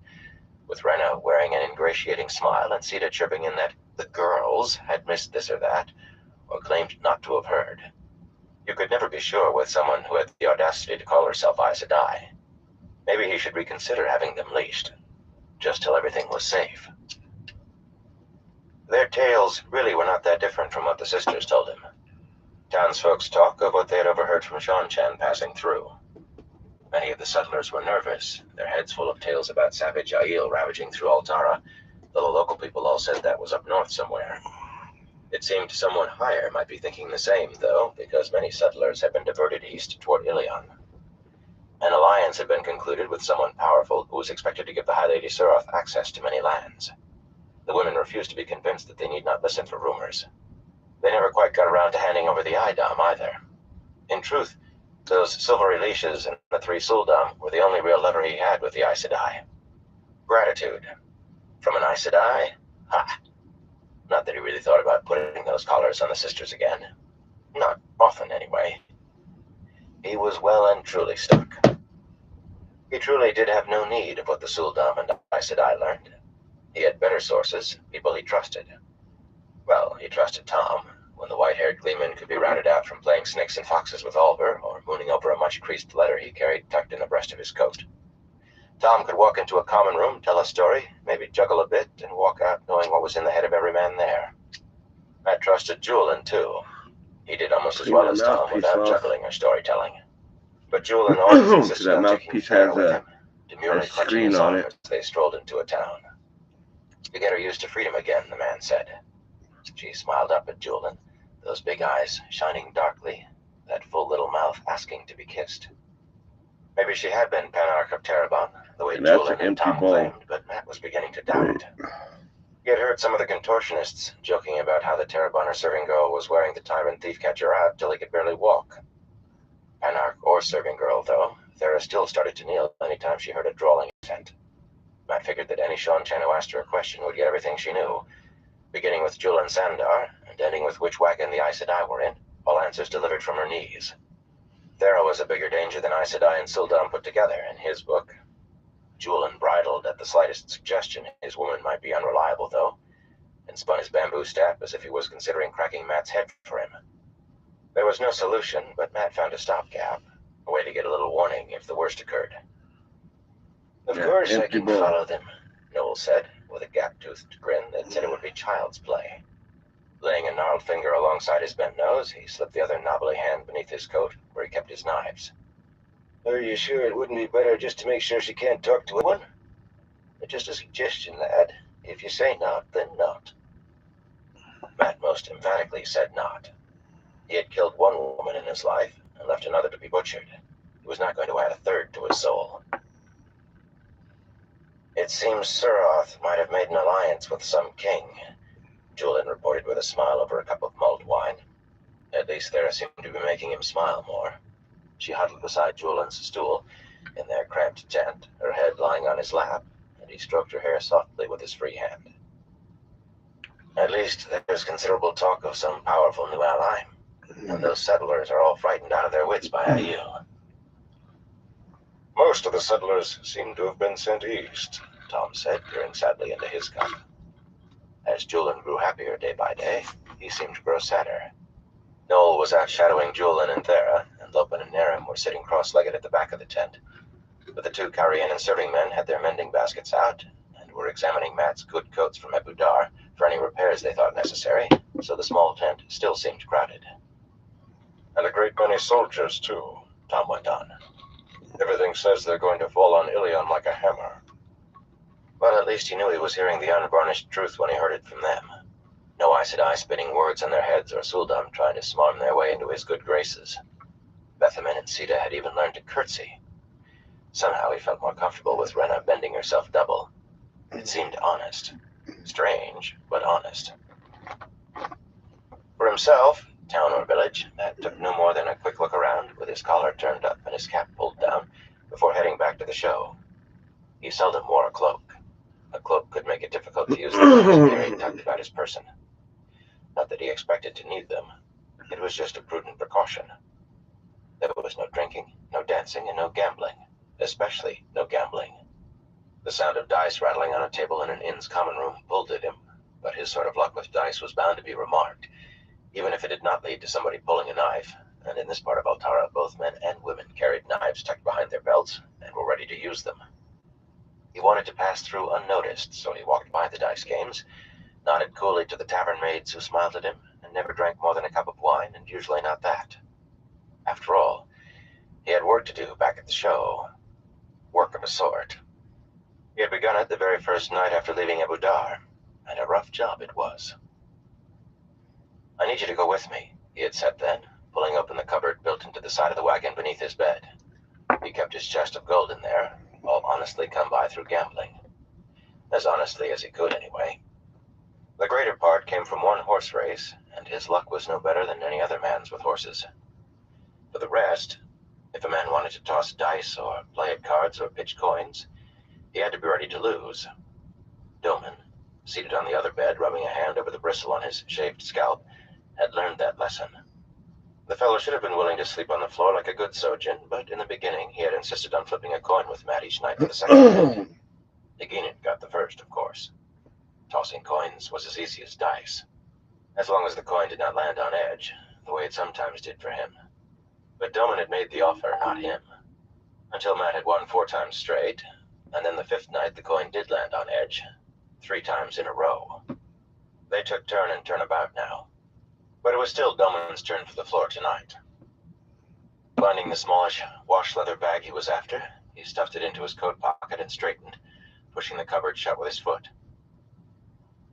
with Rena wearing an ingratiating smile and Sita chirping in that the girls had missed this or that, or claimed not to have heard. You could never be sure with someone who had the audacity to call herself Aes Sedai. Maybe he should reconsider having them leashed, just till everything was safe. Their tales really were not that different from what the sisters told him. Townsfolk's talk of what they had overheard from Shanshan passing through. Many of the settlers were nervous, their heads full of tales about savage Aiel ravaging through Altara, though the local people all said that was up north somewhere. It seemed someone higher might be thinking the same, though, because many settlers had been diverted east toward Ilion. An alliance had been concluded with someone powerful who was expected to give the High Lady Suroth access to many lands. The women refused to be convinced that they need not listen for rumors. They never quite got around to handing over the Idam either. In truth, those silvery leashes and the three Suldam were the only real lever he had with the Aes Sedai. Gratitude. From an Aes Sedai? Ha! Not that he really thought about putting those collars on the sisters again. Not often, anyway. He was well and truly stuck. He truly did have no need of what the Suldam and Aes Sedai learned. He had better sources, people he trusted. Well, he trusted Tom, when the white-haired gleeman could be routed out from playing snakes and foxes with Oliver, or mooning over a much-creased letter he carried tucked in the breast of his coat. Tom could walk into a common room, tell a story, maybe juggle a bit, and walk out knowing what was in the head of every man there. Matt trusted Julian, too. He did almost as Clean well that as Tom mouthpiece without off. juggling or storytelling. But Julian always Because insisted that on taking mouthpiece Thera has with a him, demurely clutching screen his on arm it. as they strolled into a town. "You get her used to freedom again," the man said. She smiled up at Julian, those big eyes shining darkly, that full little mouth asking to be kissed. Maybe she had been Panarch of Terabon, the way And that's an Julian and empty Tom bowl. claimed, but Matt was beginning to doubt it. He had heard some of the contortionists joking about how the Terabonner serving girl was wearing the tyrant thief catcher out till he could barely walk. Panarch or serving girl, though, Thera still started to kneel any time she heard a drawling accent. Matt figured that any Sean Chen who asked her a question would get everything she knew, beginning with Julian Sandar and ending with which wagon the Aes Sedai were in, all answers delivered from her knees. Thera was a bigger danger than Aes Sedai and Sildam put together, in his book. Julian bridled at the slightest suggestion his woman might be unreliable, though, and spun his bamboo staff as if he was considering cracking Matt's head for him. There was no solution, but Matt found a stopgap, a way to get a little warning if the worst occurred. "Of course I can follow them," Noel said, with a gap-toothed grin that said it would be child's play. Laying a gnarled finger alongside his bent nose, he slipped the other knobbly hand beneath his coat, where he kept his knives. "Are you sure it wouldn't be better just to make sure she can't talk to anyone? Just a suggestion, lad. If you say not, then not." Matt most emphatically said not. He had killed one woman in his life, and left another to be butchered. He was not going to add a third to his soul. "It seems Suroth might have made an alliance with some king," Julian reported with a smile over a cup of mulled wine. At least Thera seemed to be making him smile more. She huddled beside Julian's stool, in their cramped tent, her head lying on his lap, and he stroked her hair softly with his free hand. "At least there's considerable talk of some powerful new ally, and those settlers are all frightened out of their wits by Aiel." "Most of the settlers seem to have been sent east," Tom said, peering sadly into his cup. As Julian grew happier day by day, he seemed to grow sadder. Noel was outshadowing Julian and Thera, and Lopen and Narim were sitting cross-legged at the back of the tent. But the two Karian and serving men had their mending baskets out, and were examining Matt's good coats from Abu Dar for any repairs they thought necessary, so the small tent still seemed crowded. "And a great many soldiers, too," Tom went on. "Everything says they're going to fall on Ilion like a hammer." Well, at least he knew he was hearing the unvarnished truth when he heard it from them. No Aes Sedai spinning words in their heads or Suldam trying to smarm their way into his good graces. Bethamin and Sita had even learned to curtsy. Somehow he felt more comfortable with Rena bending herself double. It seemed honest. Strange, but honest. For himself, town or village, Matt took no more than a quick look around, with his collar turned up and his cap pulled down, before heading back to the show. He seldom wore a cloak. A cloak could make it difficult to use them when he carried tucked about his person. Not that he expected to need them. It was just a prudent precaution. There was no drinking, no dancing, and no gambling. Especially no gambling. The sound of dice rattling on a table in an inn's common room pulled at him, but his sort of luck with dice was bound to be remarked, even if it did not lead to somebody pulling a knife, and in this part of Altara both men and women carried knives tucked behind their belts and were ready to use them. He wanted to pass through unnoticed, so he walked by the dice games, nodded coolly to the tavern maids who smiled at him, and never drank more than a cup of wine, and usually not that. After all, he had work to do back at the show. Work of a sort. He had begun it the very first night after leaving Abu Dar, and a rough job it was. "I need you to go with me," he had said then, pulling open the cupboard built into the side of the wagon beneath his bed. He kept his chest of gold in there, all honestly come by through gambling. As honestly as he could, anyway. The greater part came from one horse race, and his luck was no better than any other man's with horses. For the rest, if a man wanted to toss dice or play at cards or pitch coins, he had to be ready to lose. Doman, seated on the other bed, rubbing a hand over the bristle on his shaved scalp, had learned that lesson. The fellow should have been willing to sleep on the floor like a good Sojin, but in the beginning he had insisted on flipping a coin with Matt each night for the second hand. Eginit got the first, of course. Tossing coins was as easy as dice. as long as the coin did not land on edge, the way it sometimes did for him. But Doman had made the offer, not him. Until Matt had won 4 times straight, and then the 5th night the coin did land on edge, 3 times in a row. They took turn and turnabout now, but it was still Doman's turn for the floor tonight. Finding the smallish wash leather bag he was after, he stuffed it into his coat pocket and straightened, pushing the cupboard shut with his foot.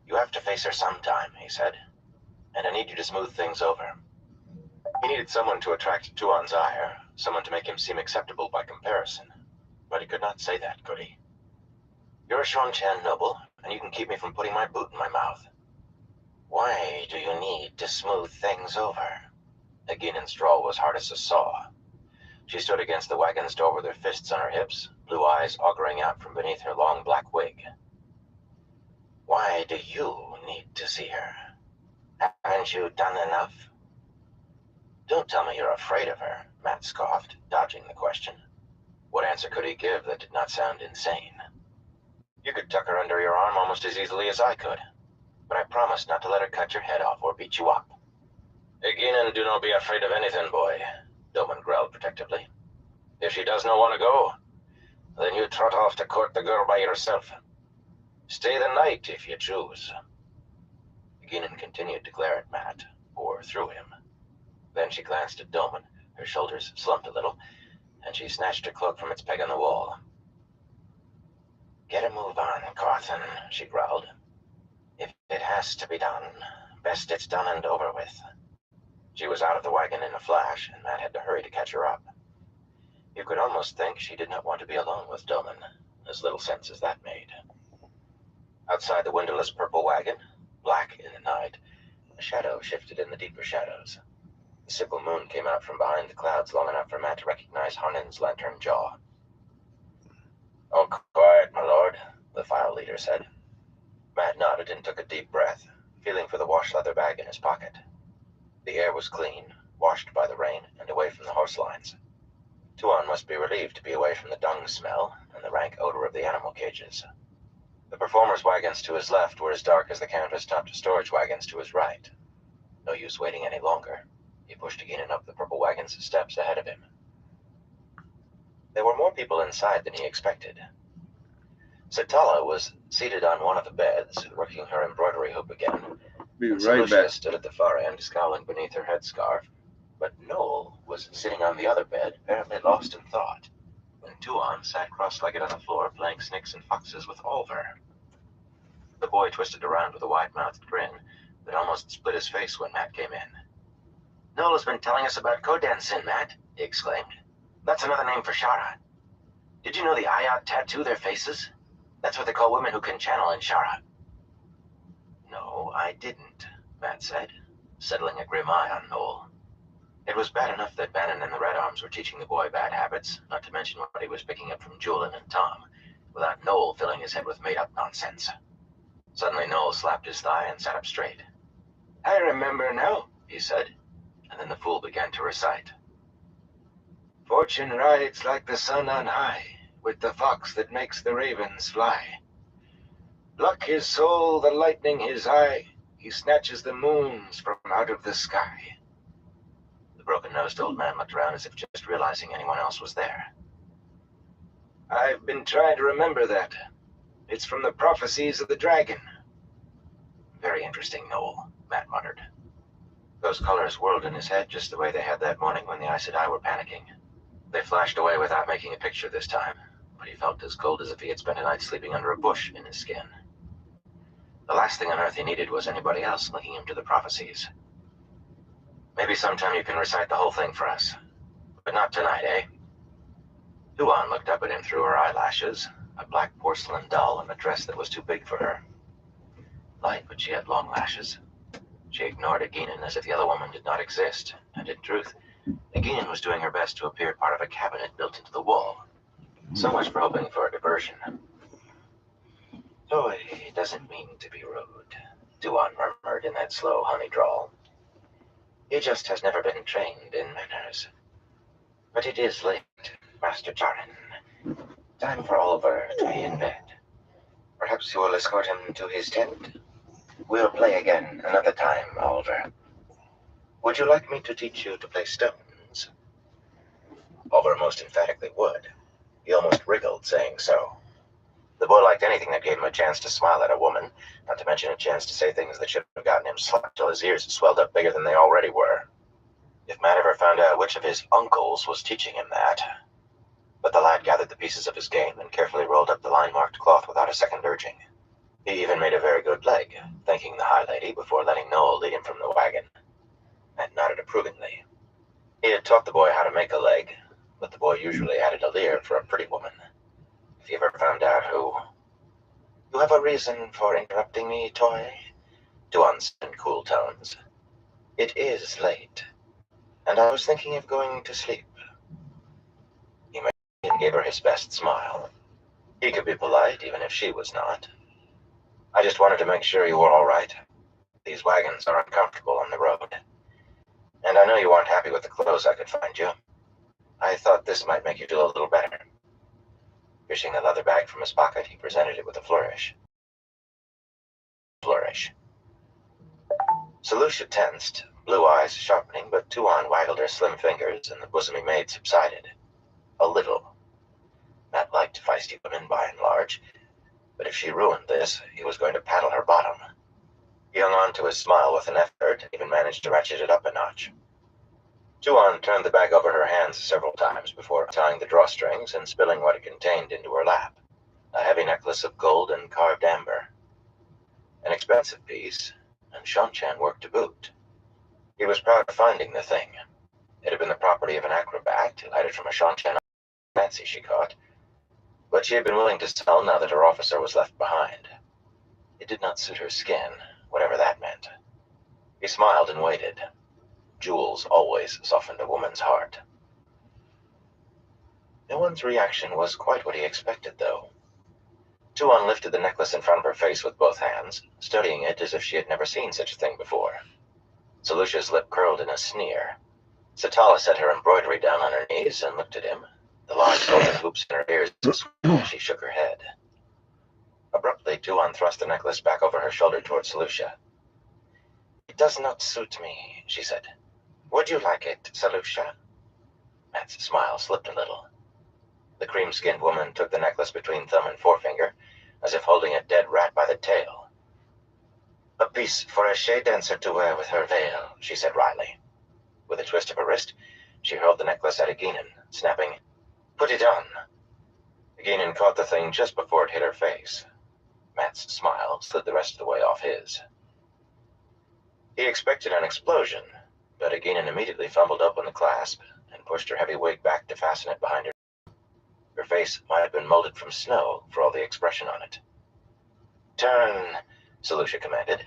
"You have to face her sometime," he said, "and I need you to smooth things over." He needed someone to attract Tuan's ire, someone to make him seem acceptable by comparison. But he could not say that, could he? "You're a Shuan-Chan noble, and you can keep me from putting my boot in my mouth." "Why do you need to smooth things over?" Aginen's drawl was hard as a saw. She stood against the wagon's door with her fists on her hips, blue eyes auguring out from beneath her long black wig. "Why do you need to see her? Haven't you done enough?" "Don't tell me you're afraid of her," Matt scoffed, dodging the question. What answer could he give that did not sound insane? "You could tuck her under your arm almost as easily as I could, but I promise not to let her cut your head off or beat you up." "Aginen, do not be afraid of anything, boy," Doman growled protectively. "If she does not want to go, then you trot off to court the girl by yourself. Stay the night if you choose." Aginen continued to glare at Matt, or through him. Then she glanced at Doman, her shoulders slumped a little, and she snatched her cloak from its peg on the wall. "Get a move on, Carthen," she growled. "If it has to be done, best it's done and over with." She was out of the wagon in a flash, and Matt had to hurry to catch her up. You could almost think she did not want to be alone with Doman, as little sense as that made. Outside the windowless purple wagon, black in the night, a shadow shifted in the deeper shadows. The simple moon came out from behind the clouds long enough for Matt to recognize Harnin's lantern jaw. "All quiet, my lord," the file leader said. Matt nodded and took a deep breath, feeling for the wash leather bag in his pocket. The air was clean, washed by the rain, and away from the horse lines. Tuan must be relieved to be away from the dung smell and the rank odor of the animal cages. The performers' wagons to his left were as dark as the canvas-topped storage wagons to his right. No use waiting any longer. He pushed Aginen up the purple wagon's steps ahead of him. There were more people inside than he expected. Satala was seated on one of the beds, working her embroidery hoop again. Be And right Selucia back. stood at the far end, scowling beneath her headscarf. But Noel was sitting on the other bed, apparently lost in thought, when Tuan sat cross-legged on the floor, playing snakes and foxes with Oliver. The boy twisted around with a wide-mouthed grin that almost split his face when Matt came in. "Noel has been telling us about Kodensin, Matt," he exclaimed. "That's another name for Shara. Did you know the Ayat tattoo their faces? That's what they call women who can channel in Shara." "No, I didn't," Matt said, settling a grim eye on Noel. It was bad enough that Bannon and the Red Arms were teaching the boy bad habits, not to mention what he was picking up from Julian and Tom, without Noel filling his head with made-up nonsense. Suddenly Noel slapped his thigh and sat up straight. "I remember now," he said, and then the fool began to recite. "Fortune rides like the sun on high, with the fox that makes the ravens fly. Luck his soul, the lightning his eye, he snatches the moons from out of the sky." The broken-nosed old man looked around as if just realizing anyone else was there. "I've been trying to remember that. It's from the prophecies of the dragon." "Very interesting, Noel," Matt muttered. Those colors whirled in his head just the way they had that morning when the Aes Sedai were panicking. They flashed away without making a picture this time, but he felt as cold as if he had spent a night sleeping under a bush in his skin. The last thing on earth he needed was anybody else linking him to the prophecies. "Maybe sometime you can recite the whole thing for us. But not tonight, eh?" Tuan looked up at him through her eyelashes, a black porcelain doll in a dress that was too big for her. Light, but she had long lashes. She ignored Aginen as if the other woman did not exist, and in truth, Aginen was doing her best to appear part of a cabinet built into the wall. So much for hoping for a diversion. "Oh, he doesn't mean to be rude," Tuan murmured in that slow honey drawl. "He just has never been trained in manners. But it is late, Master Charin. Time for Oliver to be in bed. Perhaps you will escort him to his tent?" We'll play again another time, Oliver. Would you like me to teach you to play stones? Oliver most emphatically would. He almost wriggled, saying so. The boy liked anything that gave him a chance to smile at a woman, not to mention a chance to say things that should have gotten him slapped till his ears swelled up bigger than they already were. If Matt ever found out which of his uncles was teaching him that. But the lad gathered the pieces of his game and carefully rolled up the line-marked cloth without a second urging. He even made a very good leg, thanking the high lady before letting Noel lead him from the wagon. Matt nodded approvingly. He had taught the boy how to make a leg, but the boy usually added a leer for a pretty woman. If he ever found out who... You have a reason for interrupting me, Toy? Duan said in cool tones. It is late, and I was thinking of going to sleep. He made and gave her his best smile. He could be polite, even if she was not. I just wanted to make sure you were all right. These wagons are uncomfortable on the road. And I know you aren't happy with the clothes I could find you. I thought this might make you feel a little better. Fishing a leather bag from his pocket, he presented it with a flourish. Solutia tensed, blue eyes sharpening, but Tuan waggled her slim fingers, and the bosomy maid subsided. A little. Matt liked feisty women by and large, but if she ruined this, he was going to paddle her bottom. He hung on to his smile with an effort, and even managed to ratchet it up a notch. Tuan turned the bag over her hands several times before tying the drawstrings and spilling what it contained into her lap. A heavy necklace of gold and carved amber. An expensive piece, and Shanchan work to boot. He was proud of finding the thing. It had been the property of an acrobat who had it from a Shanchan fancy she caught, but she had been willing to sell now that her officer was left behind. It did not suit her skin, whatever that meant. He smiled and waited. Jewels always softened a woman's heart. No one's reaction was quite what he expected, though. Tuan lifted the necklace in front of her face with both hands, studying it as if she had never seen such a thing before. Solucia's lip curled in a sneer. Satala set her embroidery down on her knees and looked at him, the large golden hoops in her ears as she shook her head. Abruptly, Tuan thrust the necklace back over her shoulder toward Solucia. It does not suit me, she said. Would you like it, Solucia? Matt's smile slipped a little. The cream-skinned woman took the necklace between thumb and forefinger, as if holding a dead rat by the tail. A piece for a shade dancer to wear with her veil, she said wryly. With a twist of her wrist, she hurled the necklace at Aginin, snapping, Put it on. Aginin caught the thing just before it hit her face. Matt's smile slid the rest of the way off his. He expected an explosion, but Aginin immediately fumbled open the clasp and pushed her heavy wig back to fasten it behind her. Her face might have been molded from snow for all the expression on it. Turn, Solucia commanded,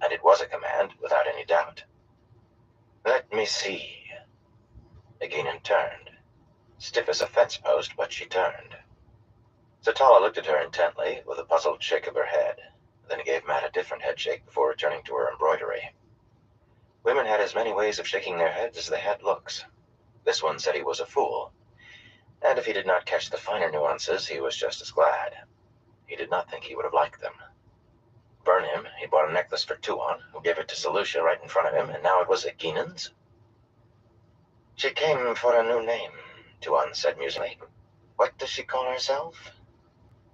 and it was a command without any doubt. Let me see. Aginin turned. Stiff as a fence post, but she turned. Satala looked at her intently, with a puzzled shake of her head, then gave Matt a different head shake before returning to her embroidery. Women had as many ways of shaking their heads as they had looks. This one said he was a fool, and if he did not catch the finer nuances, he was just as glad. He did not think he would have liked them. Burn him, he bought a necklace for Tuan, who gave it to Solucia right in front of him, and now it was Aginin's? She came for a new name, Tuan said musingly. What does she call herself?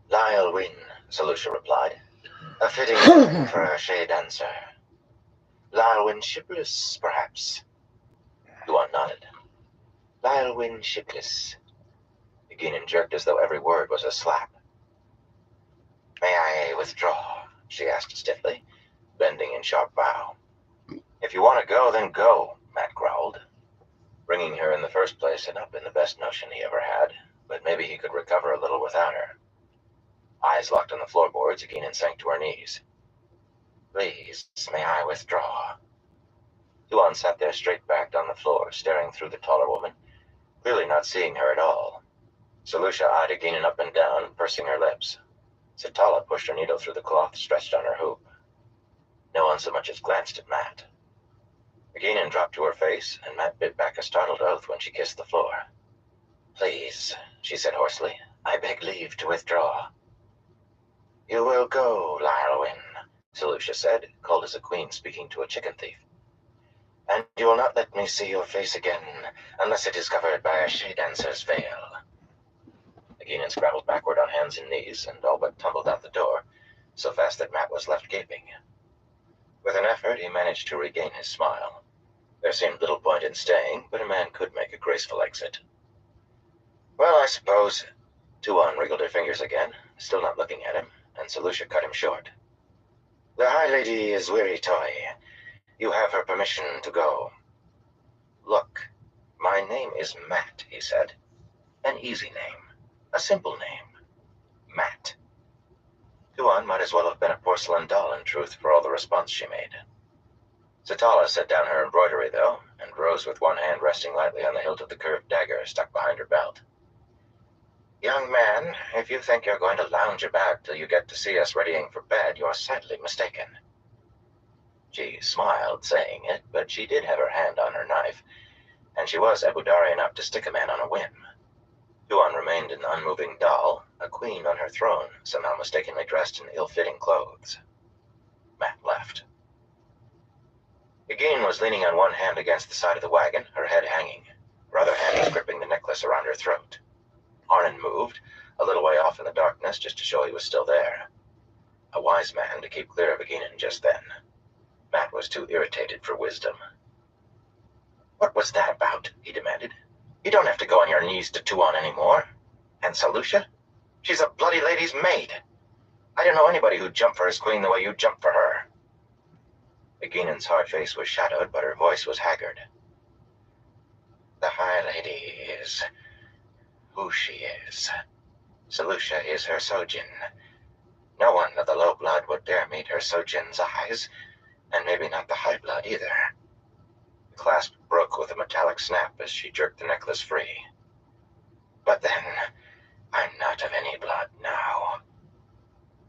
Lyle Wynn, Solucia replied. A fitting name for a shade dancer. Lyle Wynn Shipless, perhaps. Tuan nodded. Lyle Wynn Shipless. Aginin jerked as though every word was a slap. May I withdraw? She asked stiffly, bending in sharp bow. If you want to go, then go, Matt growled. Bringing her in the first place had not been the best notion he ever had, but maybe he could recover a little without her. Eyes locked on the floorboards, Aginin sank to her knees. Please, may I withdraw? Tuan sat there straight-backed on the floor, staring through the taller woman, clearly not seeing her at all. Solucia eyed Aginin up and down, pursing her lips. Satala pushed her needle through the cloth stretched on her hoop. No one so much as glanced at Matt. Aginin dropped to her face, and Matt bit back a startled oath when she kissed the floor. Please, she said hoarsely, I beg leave to withdraw. You will go, Lyle Wynn, Solutia said, cold as a queen speaking to a chicken thief. And you will not let me see your face again, unless it is covered by a she-dancer's veil. Aginin scrambled backward on hands and knees, and all but tumbled out the door, so fast that Matt was left gaping. With an effort, he managed to regain his smile. There seemed little point in staying, but a man could make a graceful exit. Well, I suppose. Tuan wriggled her fingers again, still not looking at him, and Solutia cut him short. The High Lady is weary, Toy. You have her permission to go. Look, my name is Matt, he said. An easy name. A simple name. Matt. Tuan might as well have been a porcelain doll, in truth, for all the response she made. Satala set down her embroidery, though, and rose with one hand resting lightly on the hilt of the curved dagger stuck behind her belt. Young man, if you think you're going to lounge about till you get to see us readying for bed, you're sadly mistaken. She smiled, saying it, but she did have her hand on her knife, and she was Abudari enough to stick a man on a whim. Tuan remained an unmoving doll, a queen on her throne, somehow mistakenly dressed in ill-fitting clothes. Matt left. Egine was leaning on one hand against the side of the wagon, her head hanging. Her other hand was gripping the necklace around her throat. Arnon moved, a little way off in the darkness, just to show he was still there. A wise man to keep clear of Egine just then. Matt was too irritated for wisdom. What was that about? He demanded. You don't have to go on your knees to Tuan anymore. And Solutia? She's a bloody lady's maid. I don't know anybody who'd jump for his queen the way you jump for her. Eginen's hard face was shadowed, but her voice was haggard. The High Lady is who she is. Solutia is her Sojin. No one of the low blood would dare meet her Sojin's eyes, and maybe not the high blood either. The clasp broke with a metallic snap as she jerked the necklace free. But then, I'm not of any blood now.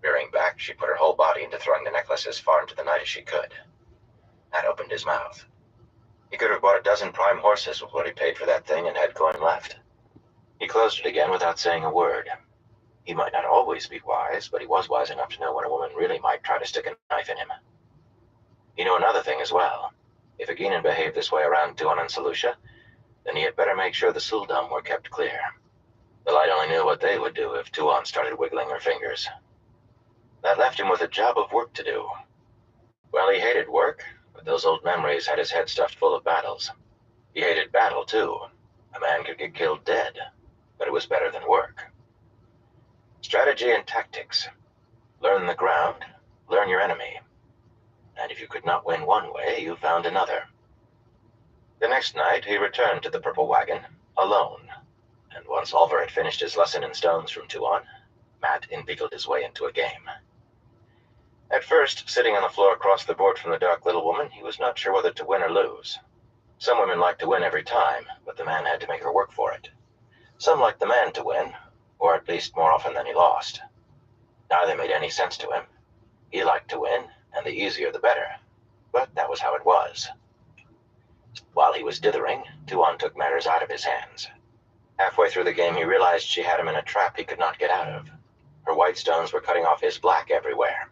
Rearing back, she put her whole body into throwing the necklace as far into the night as she could. Matt opened his mouth. He could have bought a dozen prime horses with what he paid for that thing and had coin left. He closed it again without saying a word. He might not always be wise, but he was wise enough to know when a woman really might try to stick a knife in him. He knew another thing as well. If Eginen behaved this way around Tuan and Solutia, then he had better make sure the Suldam were kept clear. The light only knew what they would do if Tuan started wiggling her fingers. That left him with a job of work to do. Well, he hated work, but those old memories had his head stuffed full of battles. He hated battle, too. A man could get killed dead, but it was better than work. Strategy and tactics. Learn the ground, learn your enemy. And if you could not win one way, you found another. The next night, he returned to the purple wagon, alone. And once Oliver had finished his lesson in stones from Tuan, Matt inveigled his way into a game. At first, sitting on the floor across the board from the dark little woman, he was not sure whether to win or lose. Some women liked to win every time, but the man had to make her work for it. Some liked the man to win, or at least more often than he lost. Neither made any sense to him. He liked to win, and the easier the better. But that was how it was. While he was dithering, Tuan took matters out of his hands. Halfway through the game, he realized she had him in a trap he could not get out of. Her white stones were cutting off his black everywhere.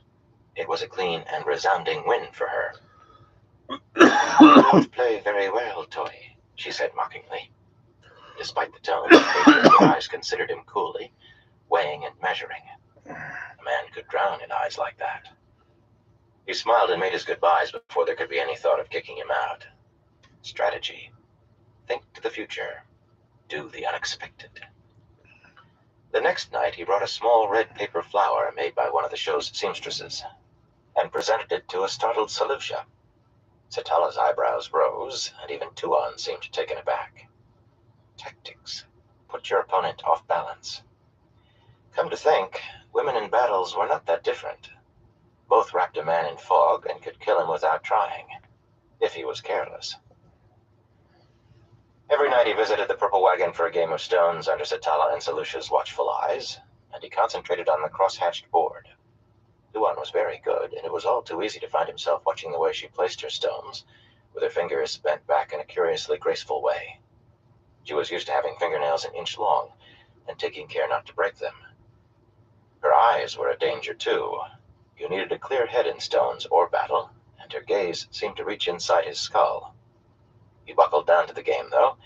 It was a clean and resounding win for her. You don't play very well, Toy, she said mockingly. Despite the tone, the eyes considered him coolly, weighing and measuring. A man could drown in eyes like that. He smiled and made his goodbyes before there could be any thought of kicking him out. Strategy. Think to the future. Do the unexpected. The next night, he brought a small red paper flower made by one of the show's seamstresses, and presented it to a startled Solutia. Satala's eyebrows rose, and even Tuan seemed taken aback. Tactics. Put your opponent off balance. Come to think, women in battles were not that different. Both wrapped a man in fog and could kill him without trying, if he was careless. Every night he visited the purple wagon for a game of stones under Satala and Selutia's watchful eyes, and he concentrated on the cross-hatched board. Tuan was very good, and it was all too easy to find himself watching the way she placed her stones, with her fingers bent back in a curiously graceful way. She was used to having fingernails an inch long, and taking care not to break them. Her eyes were a danger, too. You needed a clear head in stones or battle, and her gaze seemed to reach inside his skull. He buckled down to the game, though,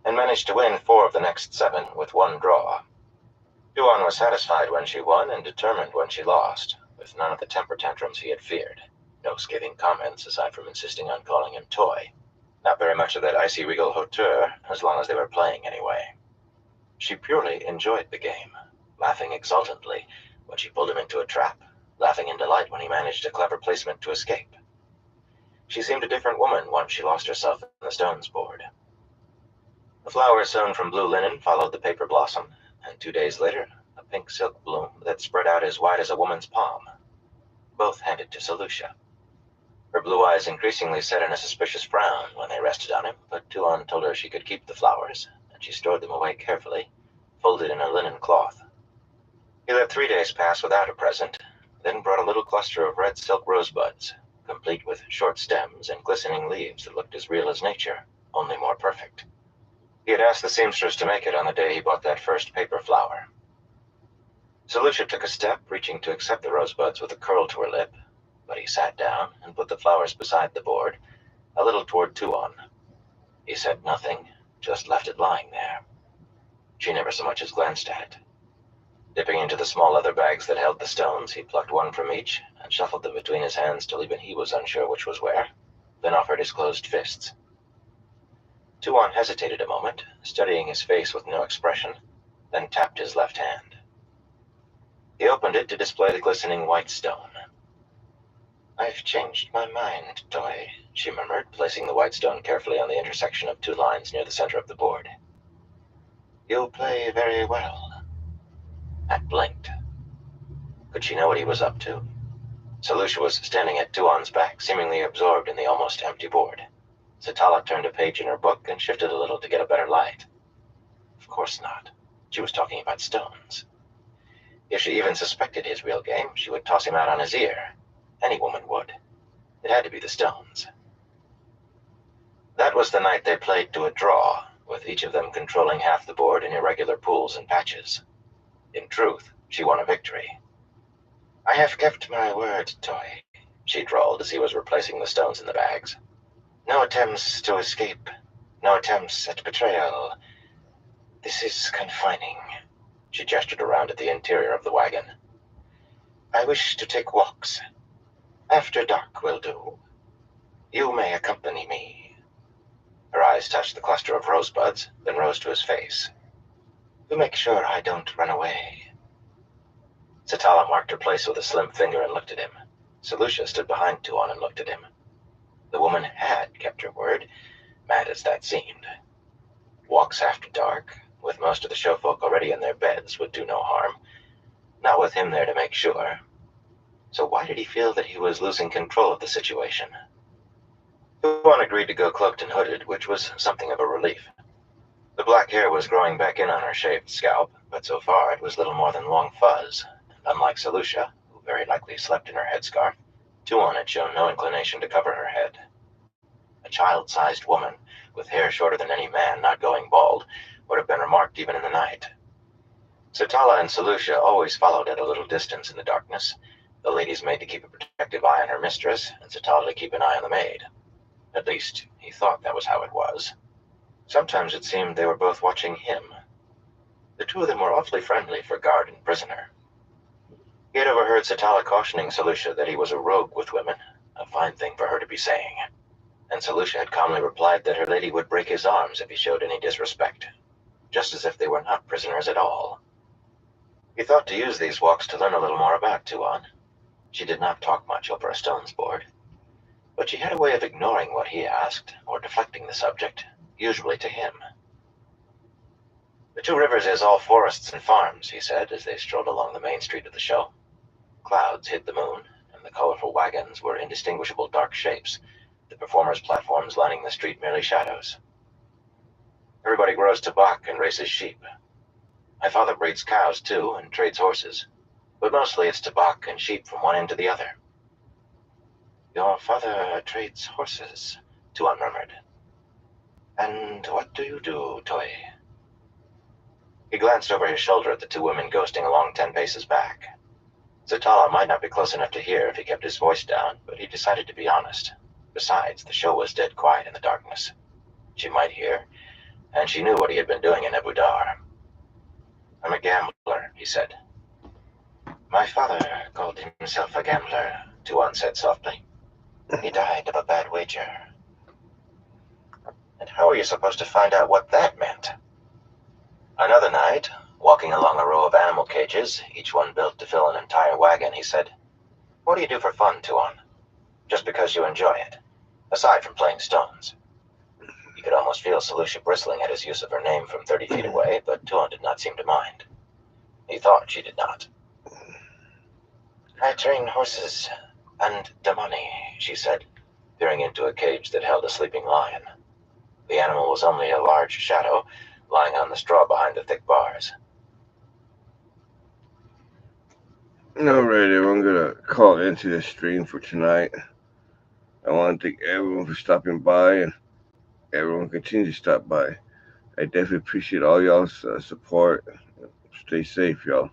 and managed to win 4 of the next 7 with 1 draw. Yuan was satisfied when she won and determined when she lost, with none of the temper tantrums he had feared. No scathing comments aside from insisting on calling him Toy. Not very much of that icy regal hauteur, as long as they were playing anyway. She purely enjoyed the game, laughing exultantly when she pulled him into a trap, laughing in delight when he managed a clever placement to escape. She seemed a different woman once she lost herself in the stones board. The flower sewn from blue linen followed the paper blossom, and 2 days later, a pink silk bloom that spread out as wide as a woman's palm. Both handed to Solutia. Her blue eyes increasingly set in a suspicious frown when they rested on him, but Tuon told her she could keep the flowers, and she stored them away carefully, folded in a linen cloth. He let 3 days pass without a present, then brought a little cluster of red silk rosebuds, complete with short stems and glistening leaves that looked as real as nature, only more perfect. He had asked the seamstress to make it on the day he bought that first paper flower. Solutia took a step, reaching to accept the rosebuds with a curl to her lip, but he sat down and put the flowers beside the board, a little toward Tuon. He said nothing, just left it lying there. She never so much as glanced at it. Dipping into the small leather bags that held the stones, he plucked 1 from each and shuffled them between his hands till even he was unsure which was where, then offered his closed fists. Tuon hesitated a moment, studying his face with no expression, then tapped his left hand. He opened it to display the glistening white stone. "I've changed my mind, Toy," she murmured, placing the white stone carefully on the intersection of 2 lines near the center of the board. "You play very well." Matt blinked. Could she know what he was up to? Solutia was standing at Tuon's back, seemingly absorbed in the almost empty board. Satala turned a page in her book and shifted a little to get a better light. Of course not. She was talking about stones. If she even suspected his real game, she would toss him out on his ear. Any woman would. It had to be the stones. That was the night they played to a draw, with each of them controlling half the board in irregular pools and patches. In truth, she won a victory. "I have kept my word, Toy," she drawled as he was replacing the stones in the bags. "No attempts to escape. No attempts at betrayal. This is confining." She gestured around at the interior of the wagon. "I wish to take walks. After dark will do. You may accompany me." Her eyes touched the cluster of rosebuds, then rose to his face. "To make sure I don't run away." Satala marked her place with a slim finger and looked at him. Solutia stood behind Tuon and looked at him. The woman had kept her word, mad as that seemed. Walks after dark, with most of the showfolk already in their beds, would do no harm. Not with him there to make sure. So why did he feel that he was losing control of the situation? Tuon agreed to go cloaked and hooded, which was something of a relief. The black hair was growing back in on her shaved scalp, but so far it was little more than long fuzz, and unlike Solutia, who very likely slept in her headscarf, Tuon had shown no inclination to cover her head. A child-sized woman, with hair shorter than any man not going bald, would have been remarked even in the night. Satala and Solutia always followed at a little distance in the darkness, the lady's maid to keep a protective eye on her mistress, and Satala to keep an eye on the maid. At least, he thought that was how it was. Sometimes it seemed they were both watching him. The 2 of them were awfully friendly for guard and prisoner. He had overheard Satala cautioning Solutia that he was a rogue with women, a fine thing for her to be saying, and Solutia had calmly replied that her lady would break his arms if he showed any disrespect, just as if they were not prisoners at all. He thought to use these walks to learn a little more about Tuon. She did not talk much over a stones board, but she had a way of ignoring what he asked, or deflecting the subject, usually to him. "The 2 rivers is all forests and farms," he said as they strolled along the main street of the show. Clouds hid the moon, and the colorful wagons were indistinguishable dark shapes, the performers' platforms lining the street merely shadows. "Everybody grows tobacco and raises sheep. My father breeds cows, too, and trades horses, but mostly it's tobacco and sheep from one end to the other." "Your father trades horses," Tuon murmured. "And what do you do, Toy?" He glanced over his shoulder at the 2 women ghosting along 10 paces back. Zatala might not be close enough to hear if he kept his voice down, but he decided to be honest. Besides, the show was dead quiet in the darkness. She might hear, and she knew what he had been doing in Abu Dar. "I'm a gambler," he said. "My father called himself a gambler," Tuan said softly. "He died of a bad wager." "And how are you supposed to find out what that meant?" Another night, walking along a row of animal cages, each one built to fill an entire wagon, he said, "What do you do for fun, Tuan? Just because you enjoy it, aside from playing stones." You could almost feel Selucia bristling at his use of her name from 30 feet away, but Tuan did not seem to mind. He thought she did not. "I train horses and damani," she said, peering into a cage that held a sleeping lion. The animal was only a large shadow, lying on the straw behind the thick bars. Alright, everyone, I'm gonna call into the stream for tonight. I want to thank everyone for stopping by, and everyone continue to stop by. I definitely appreciate all y'all's support. Stay safe, y'all.